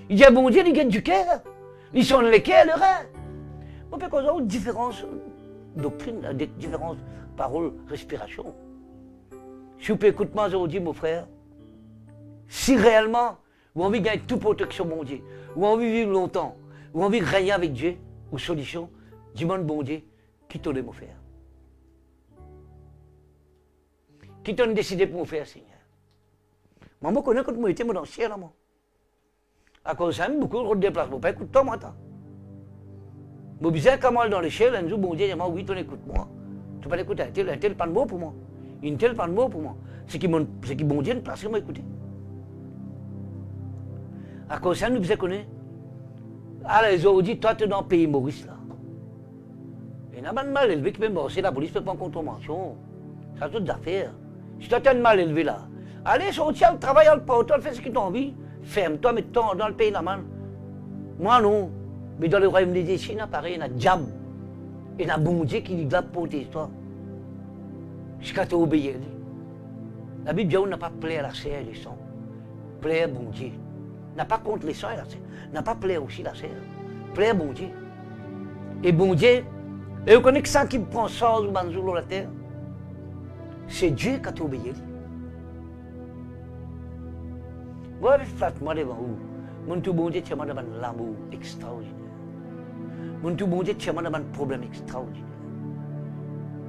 Il dit à bon Dieu, il gagne du cœur. Ils sont les cœurs, le rein. On peut causer différentes doctrines, différentes paroles, respiration. Si vous pouvez écouter moi aujourd'hui, mon frère, si réellement vous avez envie de gagner toute protection, mon Dieu, ou envie de vivre longtemps, ou envie de régner avec Dieu, ou solution, dis-moi, bon Dieu, qui t'en est mon frère? Qui t'en décidé pour me faire, Seigneur? Moi, je connais quand moi j'étais dans le ciel, là, moi. À cause de ça, beaucoup de déplacements. Pas écoute-toi, moi, t'as. Je me disais, quand moi, dans le ciel, un jour, bon Dieu, moi, oui, t'en écoute-moi. Tu peux l'écouter, un tel pas de mots pour moi. Une telle pas de mots pour moi. C'est qui bon Dieu, une place, moi, écouter. À cause de ça, nous disons qu'on est. Alors, ils ont dit, toi, tu es dans le pays Maurice, là. Et il y a un mal élevé qui peut me la police ne peut pas en contravention. Ça, c'est toutes affaires. Si toi, tu es mal élevé, là, allez, sortir, travaille dans le porteur, fais ce que tu as envie. Ferme-toi, mets-toi dans le pays, là, man. Moi, non. Mais dans le royaume des déchets, il y a pareil, il y a diable. Il y a bon Dieu qui dit, va porter toi. Jusqu'à te obéir. La Bible dit, on n'a pas plaire à la chair et le sang. Plaire bon Dieu. N'a pas contre les sangs et la chair. N'a pas plaire aussi la chair. Plaire bon Dieu. Et bon Dieu, et vous connaissez que ça qui prend sens ou banjour dans la terre, c'est Dieu qui a te obéi. Vous avez flatte-moi devant vous. Mon tout bon Dieu, tu as un l'amour extraordinaire. Mon tout bon Dieu, tu as un problème extraordinaire.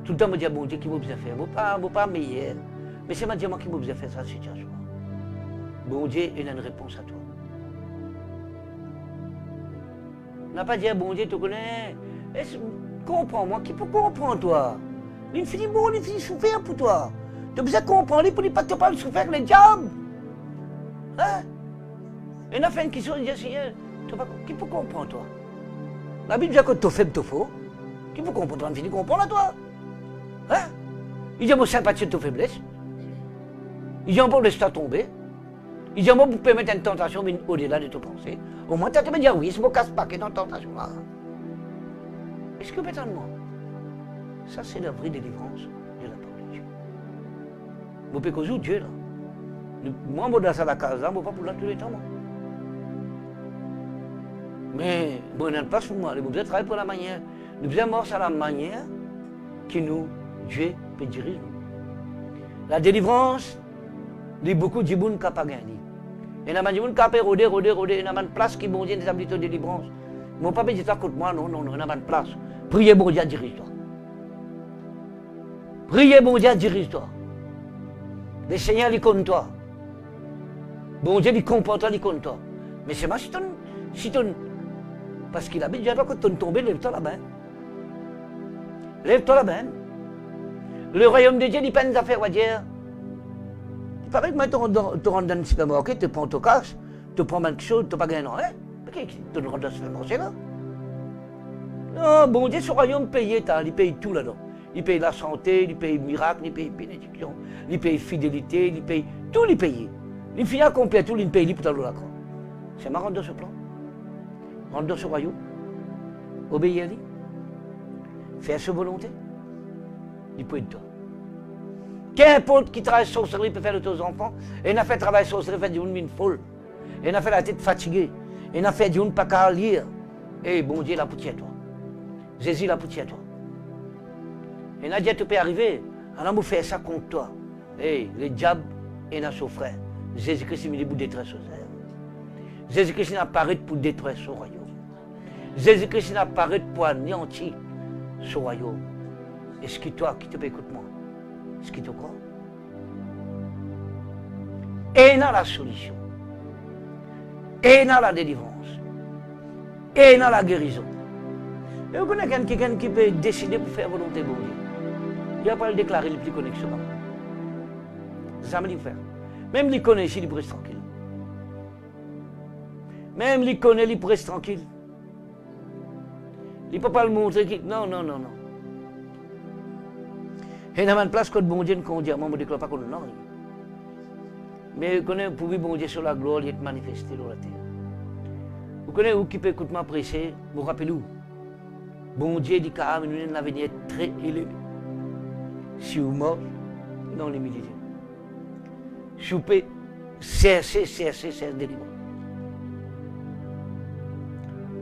Tout le temps, je dis à bon Dieu qui m'a besoin faire. Je ne pas meilleur. Mais c'est Dieu qui m'a besoin faire ça situation. Bon Dieu, il a une réponse à toi. On n'a pas dit à bon Dieu, tu connais. Comprends-moi, qui peut comprendre toi? Il finit bon, il finit souffrir pour toi. Tu as besoin de comprendre, pour ne pas te parler de souffrir avec les diables. Hein? Et on a fait une question, il dit, Seigneur, qui peut comprendre toi? La Bible dit que tu es faible, tu es faux. Qui peut comprendre toi? On finit comprendre à toi. Hein? Il dit, moi, sympathie de ta faiblesse. Il dit, on peut laisser tomber. Il dit, moi, vous pouvez mettre une tentation, mais au-delà de tes pensées. Au moins, tu vas me dire, oui, c'est mon casse-paquet dans la tentation-là. Est-ce que maintenant, ça, c'est la vraie délivrance de la parole de Dieu. Vous pouvez causer Dieu, là. Moi, je suis dans la case, je ne vais pas pour là tous les temps, moi. Mais, bon, on a une place pour moi. Nous devons travailler pour la manière. Nous devons mort sur la manière que nous, Dieu, peut diriger. La délivrance, il y a beaucoup de gens qui n'ont pas gagné. Il y a des gens qui ont rodé. Il y a une place qui bon Dieu des habitants de délivrance. Mon papa dit ça contre moi, non, il y a une place. Priez bon Dieu, dirige-toi. Priez bon Dieu, dirige-toi. Le Seigneur, il compte toi. Bon Dieu, il comprend toi, il compte toi. Mais c'est moi, si tu Parce qu'il habite, j'ai pas quand tu tombé, lève-toi là-bas. Lève-toi là-bas. Le royaume de Dieu, il n'y a pas d'affaires à dire. Il paraît que maintenant, tu rentres dans le supermarché, tu prends ton cash, tu prends quelque chose, tu n'as pas gagné rien. Pourquoi tu rentres dans le supermarché là? Non, bon Dieu, ce royaume paye, il paye tout là-dedans. Il paye la santé, il paye miracle, il paye bénédiction, il paye fidélité, il paye tout, il paye. Il finit à complet tout, il paye pour t'aller là. C'est marrant dans ce plan. Rentre dans ce royaume. Obéir à lui. Faire sa volonté. Il peut être toi. Qu'importe qui travaille sorcellerie peut faire de tes enfants, et il a fait travail sorcellerie, fait d'une mine folle. Et il a fait la tête fatiguée. Et il a fait d'une pas qu'à lire. Et bon Dieu, la poutière toi. Jésus, la poutière toi. Et Nadia, tu peux arriver. Alors, on fait ça contre toi. Et le diable est dans son frère. Jésus-Christ, il est pour détruire son frère. Jésus-Christ apparaît pour détruire son royaume. Jésus-Christ apparaît pour anéantir son royaume. Est-ce que toi, qui te peut écouter moi? Est-ce que tu crois? Et dans la solution. Et dans la délivrance. Et dans la guérison. Et vous connaissez quelqu'un qui peut décider pour faire volonté de Dieu. Il n'a pas le déclarer le plus connexion. Jamais le faire. Même les connaît ici, il peut rester tranquille. Même les connaît, il peut rester tranquille. Il ne peut pas le montrer. Non, non, non, non. Et dans une place que bon Dieu nous dit, moi, je ne déclare pas qu'on n'a rien. Mais vous connaissez, pour vivre bon Dieu sur la gloire, il est manifesté dans la terre. Vous connaissez où qui peut écouter ma prêcher, vous rappelez-vous. Bon Dieu dit qu'à nous avons un avenir très élevé. Si vous mort dans l'humilité. Si vous pouvez chercher délivrance.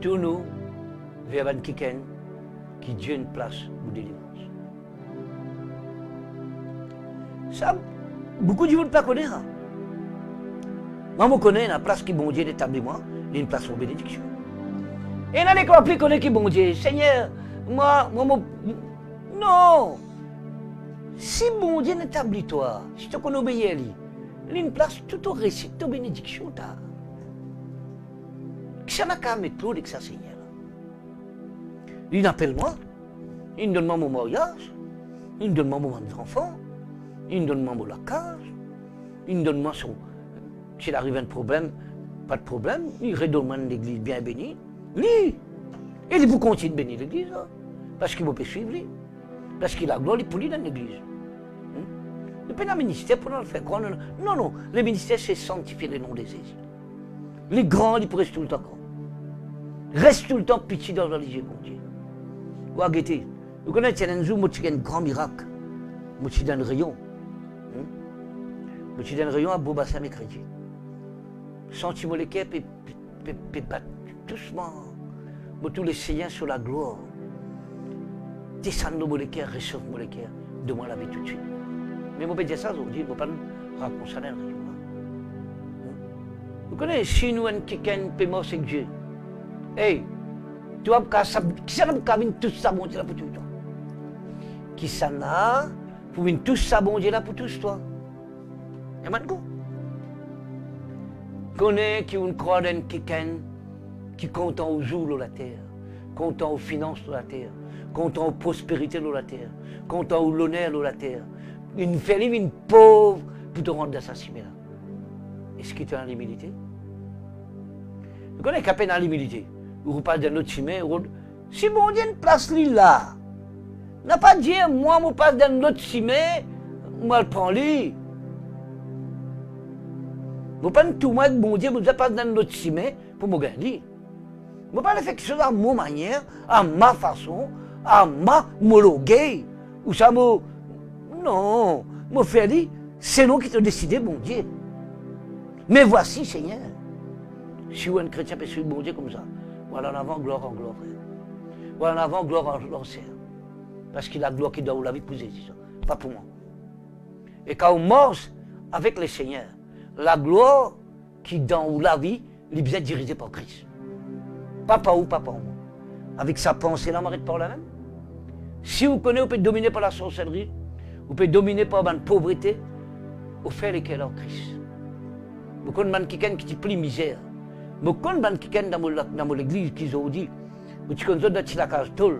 Tous nous, vers un quelqu'un qui Dieu une place pour délivrance. Ça, beaucoup de gens ne pas connaissent. Moi, je connais la place qui bon Dieu établit moi, il y a une place pour bénédiction. Et il y a des gens qui connaissent qui bon Dieu. Seigneur, moi, non. Si bon Dieu n'établit toi, si tu connais obéir, il y a une place tout au récit, toute bénédiction. Qui ça n'a qu'à mettre plus avec ça, Seigneur. Il appelle moi, il me donne mon mariage, il me donne mon enfant, il me donne mon la case, il me donne son. S'il arrive un problème, pas de problème, il redonne l'église bien bénie. Lui, et il vous continue de bénir l'église, hein, parce qu'il veut suivre lui, parce qu'il a la gloire pour lui dans l'église. Il n'y a pas de ministère pour le faire grand. Non, non, le ministère c'est sanctifier le nom de Jésus. Les grands, ils restent tout le temps grands. Reste tout le temps petit dans les yeux, mon Dieu. Vous regardez, vous connaissez un jour, il y a un grand miracle. Il y a un rayon. Il y a un rayon à Bobassa, mes chrétiens. Sentiment les cœurs peut battre doucement. Tous les seigneurs sur la gloire. Descendre le cœur, réchauffe le cœur. Demande la vie tout de suite. Mais je peux dire ça aujourd'hui, je ne peux pas raconter ça dans le rayon. Vous connaissez, si nous avons quelqu'un qui peut mort avec Dieu. Hey, tu vois, qui ça n'a pas vu tout ça, bon Dieu, là pour tout toi? Qui ça n'a pour venir tout ça, bon Dieu, là pour tous toi? Et maintenant, connais qui on croit dans quelqu'un qui compte aux jours de la terre, compte aux finances de la terre, compte aux prospérités de la terre, compte aux l'honneur de la terre. Une fait vivre une pauvre pour te rendre d'assassinat là. Est-ce que tu as l'humilité? Vous connaissez qu'à peine à l'humilité. Vous parlez d'un autre chemin, si mon Dieu ne place lui là, n'a pas dit moi je passe d'un autre chemin, moi je prends lui. Vous parlez tout moi que mon Dieu vous passe d'un autre chemin pour me gagner. Vous parlez faire quelque chose à ma manière, à ma façon, à ma homologuée. Ou ça me. Non, me faire dire, c'est nous qui t'ont décidé, mon Dieu. Mais voici, Seigneur. Si vous êtes un chrétien peut suivre mon Dieu comme ça, voilà en avant, gloire en gloire, frère. Voilà en avant, gloire en gloire, frère. Parce qu'il a la gloire qui doit vous la vie poser, c'est ça. Pas pour moi. Et quand on marche avec le Seigneur, la gloire qui dans la vie, il est dirigée par Christ. Pas par vous, pas par moi. Avec sa pensée, là, m'arrête par la même. Si vous connaissez, vous pouvez dominer par la sorcellerie, vous pouvez dominer par la pauvreté, vous faites lesquels en Christ. Vous connaissez quelqu'un qui est plus misère. Vous connaissez quelqu'un dans l'église qui ont dit, Ou tu connais d'autres la case tout.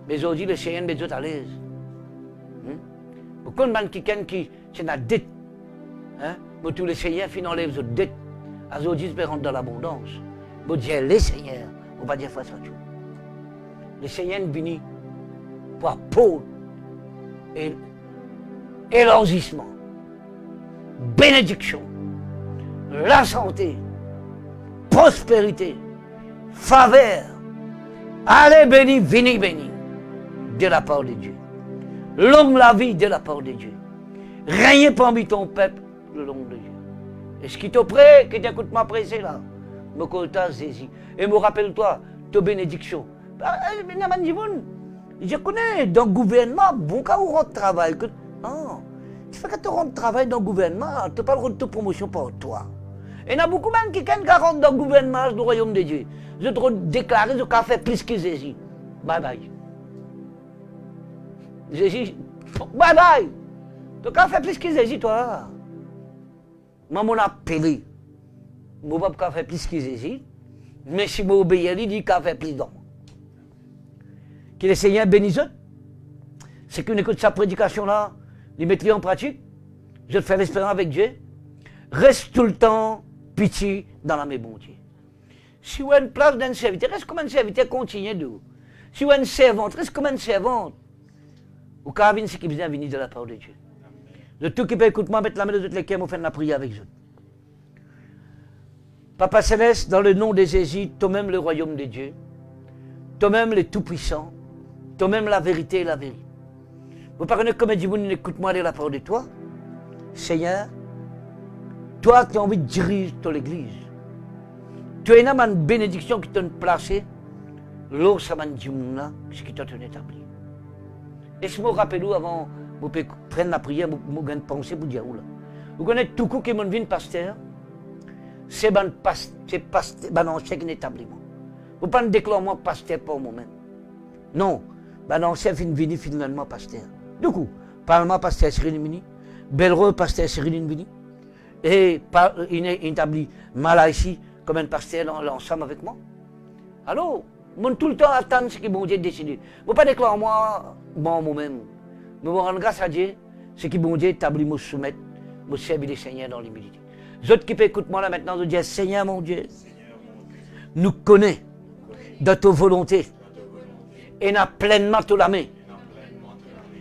Mais aujourd'hui, le Seigneur met tout à l'aise. Beaucoup de gens qui c'est la dette. Mais tous les Seigneurs finissent enlèvent les dettes. Aujourd'hui, ils rentrent dans l'abondance. Bon Dieu, les Seigneurs, on va dire face à tout. Les Seigneurs viennent pour apôtre et élargissement, bénédiction, la santé, prospérité, faveur. Allez béni, venez béni de la part de Dieu. Longue la vie de la part de Dieu. Règne parmi ton peuple le long de Dieu. Est-ce qu'il te prêt, que t'écoutes ma pressée là? Me colta saisi. Et me rappelle-toi, ta bénédiction. Je connais dans le gouvernement, bon cas où on travaille. Non. Tu fais que tu rentres travail dans le gouvernement, tu n'as pas de promotion pour toi. Et il y a beaucoup de gens qui rentrent dans le gouvernement du royaume de Dieu. Je te déclare, je vais faire plus que Jésus. Bye bye. Jésus, bye bye. Tu vas faire plus que Jésus, toi. Moi, je appelé. Je ne vais pas faire plus que Jésus. Mais si je obéis, il dit qu'il va faire plus d'hommes. Que le Seigneur bénisse. C'est qu'on écoute sa prédication là, il met en pratique. Je te fais l'espérance avec Dieu. Reste tout le temps pitié dans la main bon Dieu. Si vous avez une place d'un serviteur, reste comme un serviteur, continue de vous. Si vous avez une servante, reste comme une servante. Ou carabine, c'est qui vient venir de la part de Dieu. De tout qui peut écouter moi, mettre la main de toutes les cœurs, faire la prière avec eux. Papa Céleste, dans le nom de Jésus, toi-même le royaume de Dieu, toi-même le Tout-Puissant, toi-même la vérité et la vérité. Vous parlez comme dit, vous écoute-moi de la parole de toi. Seigneur, toi qui as envie de diriger ton église, tu as une bénédiction qui t'a placée, l'eau, ça m'a dit, ce qui t'a établi. Et si je me rappelle avant, vous pouvez prendre la prière, vous pouvez penser pour dire où là. Vous connaissez tout coup qui est mon pasteur, c'est un ancien établissement. Vous ne pouvez pas déclarer moi pasteur pour moi-même. Non, un ancien vient finalement pasteur. Du coup, Parlement pasteur Cyril Mini, Belreux pasteur Cyril Mini, et il est établi Malaisie comme un pasteur ensemble avec moi. Alors, je tout le temps attendre ce que bon Dieu décide. Vous ne pouvez pas déclarer moi-même. Je vous rends grâce à Dieu, ce que bon Dieu établit, me soumettre, me servir les Seigneurs dans l'humilité. Les autres qui peuvent écouter moi là maintenant, je dis Seigneur mon Dieu, nous connais de ta volonté et n'a pleinement tout la main.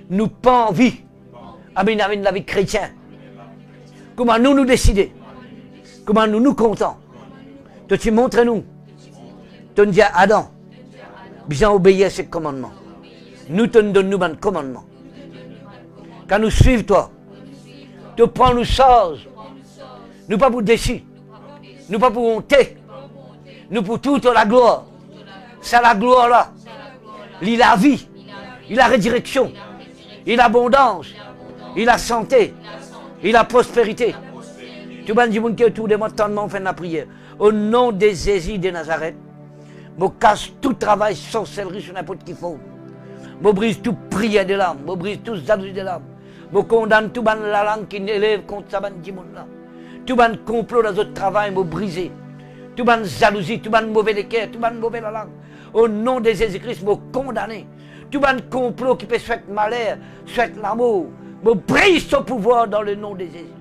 Nous pas envie avec la vie chrétienne. Comment nous décider? Comment nous comptons? Tu montres nous. Tu dis à Adam, bien obéir à ces commandements. Nous te donnons un commandement. Quand nous suivons toi, tu prends nous sages. Nous pas pour déçus. Nous pas pour honter. Nous pour toute la gloire. C'est la gloire là. Il a la vie. Il a la résurrection. Il a l'abondance. Il a la santé. Il a la prospérité. Tu vas dire que tout le monde fait la prière. Au nom de Jésus de Nazareth, je casse tout travail sorcellerie sur n'importe qui faut. Je brise tout prière de l'âme. Je brise tout jalousie de l'âme. Je condamne tout la langue qui élève contre ça, là. Tout le complot dans notre travail, je brise. Tout le jalousie, tout le mauvais cœur, tout le mauvais la langue. Au nom de Jésus-Christ, je condamne. Tout le complot qui peut souhaiter malheur, souhaiter l'amour. Je brise son pouvoir dans le nom de Jésus.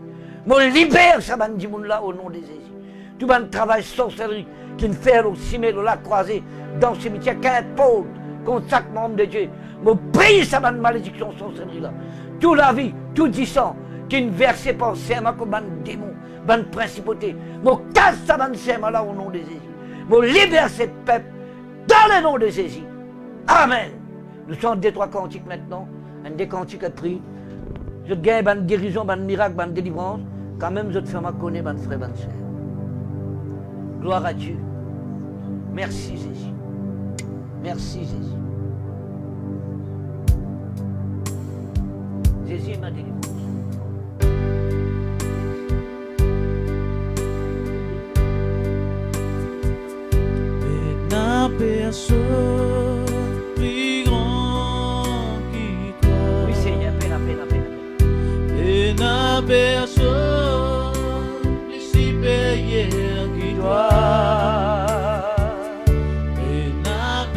Je libère ça, là, au nom de Jésus. Tout le travail sorcellerie qui ne fait au cimetière, la croisée, dans le cimetière, qu'un pôle contre chaque membre de Dieu. Je brise ça, malédiction sorcellerie là. Toute la vie, tout disant, qui ne versait pas en serment comme un démon, une principauté. Je casse ça, serment là, au nom de Jésus. Je libère ce peuple dans le nom de Jésus. Amen. Nous sommes des trois cantiques maintenant. Un des cantiques à prix. Je gagne une guérison, une miracle, une délivrance. Quand même, je te fais ma connaître, mon frère, ma soeur. Gloire à Dieu. Merci Jésus. Merci Jésus. Jésus est ma délivrance. Personne plus grand qui toi. Oui Seigneur, Et n'a personne plus supérieur qui toi. Et n'a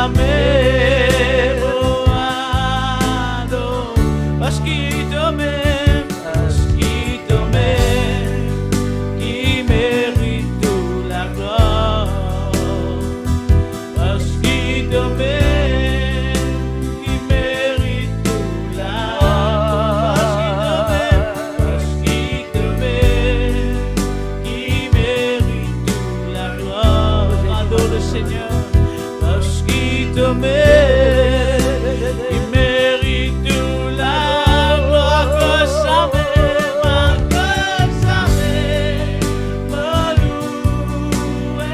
m'aime, oh, adore, parce qu'il te m'aime, qui mérite toute la gloire, parce qu'il te m'aime, qui mérite toute la gloire, parce qu'il te m'aime, qui mérite toute la gloire. Adore le Seigneur, parce qu'il te m'aime, qui mérite toute la gloire. Que ça m'aime, me louer.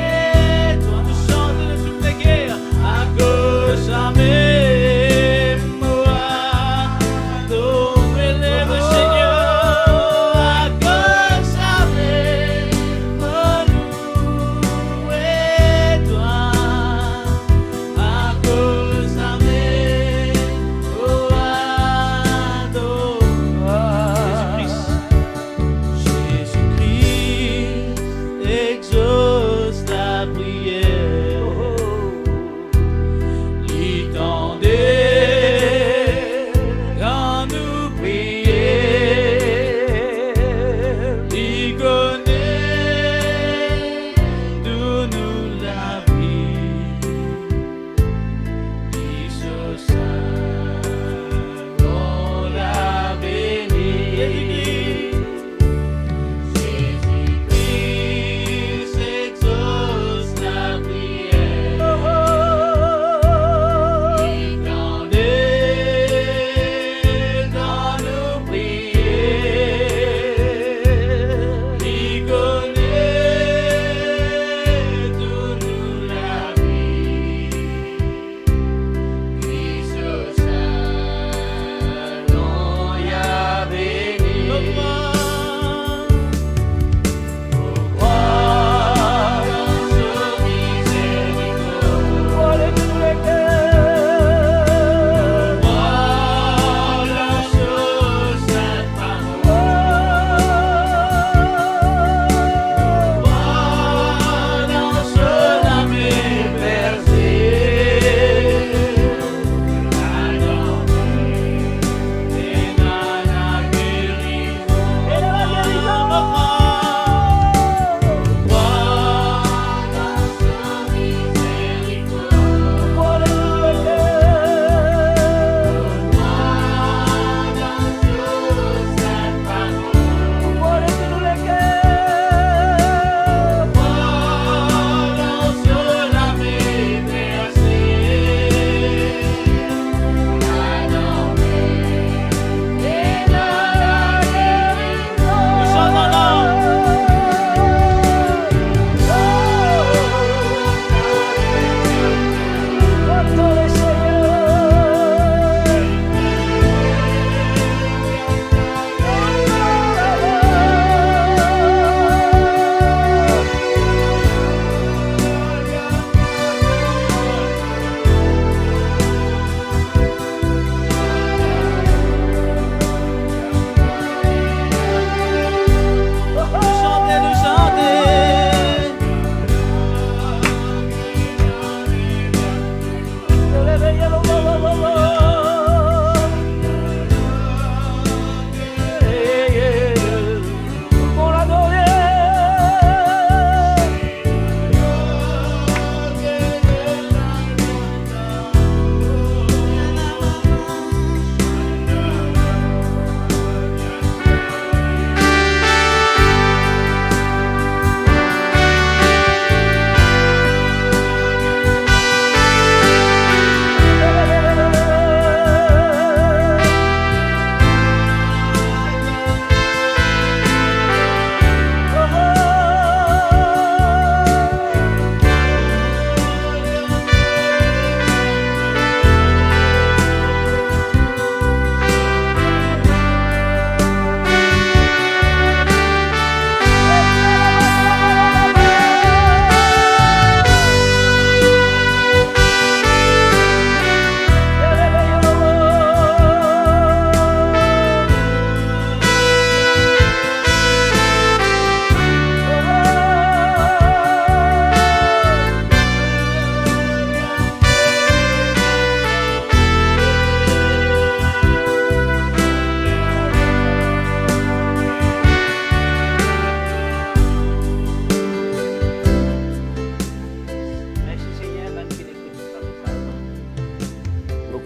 Toi, tu chantes de toutes les guerres, à cause ça m'aime, adore, élève le Seigneur, à cause ça m'aime, me louer. Toi, à cause ça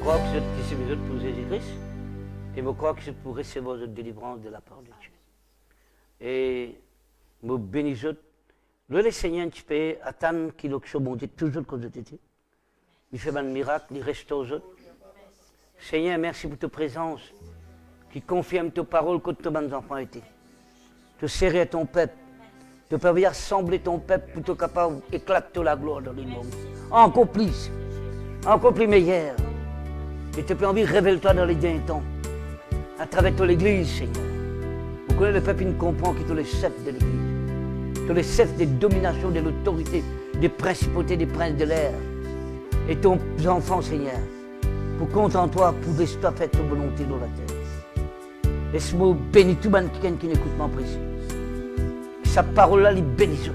crois que c'est mes autres pour Jésus-Christ. Et je crois que c'est pour recevoir votre délivrance de la part de Dieu. Et je bénis autres. Le Seigneur, tu peux attendre qu'il ait bon Dieu toujours comme je t'ai dit. Il fait un miracle, il restaure aux autres. Seigneur, merci pour ta présence qui confirme tes paroles que tes bonnes enfants étaient. Tu serrer ton peuple. Tu peux rassembler ton peuple pour être capable d'éclater la gloire dans le monde. Encore plus meilleur. Et tu peux envie de révéler toi dans les derniers temps. À travers toute l'église, Seigneur. Vous connaissez le peuple, il comprend que tous les chefs de l'église, tous les chefs des dominations, de l'autorité, des principautés, des princes de l'air. Et ton enfant, Seigneur, pour compte en toi, pour rester faire ta volonté dans la terre. Laisse-moi bénir tout le monde qui n'écoute pas précis. Sa parole-là, il bénit,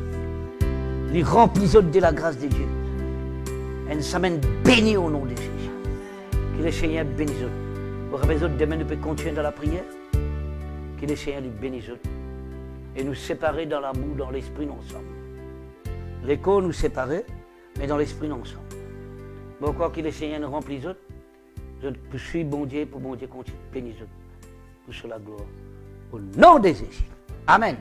il remplit de la grâce de Dieu. Et nous sommes bénis au nom de Jésus. Que le Seigneur bénisse. Vous avez besoin demain, nous pouvons continuer dans la prière. Que le Seigneur nous bénisse. Et nous séparer dans l'amour, dans l'esprit, ensemble. L'écho nous séparer, mais dans l'esprit, ensemble. Bon, quoi que le Seigneur nous remplisse, je poursuis bon Dieu pour bon Dieu continue. Bénisse. Pour sur la gloire. Au nom de Jésus. Amen.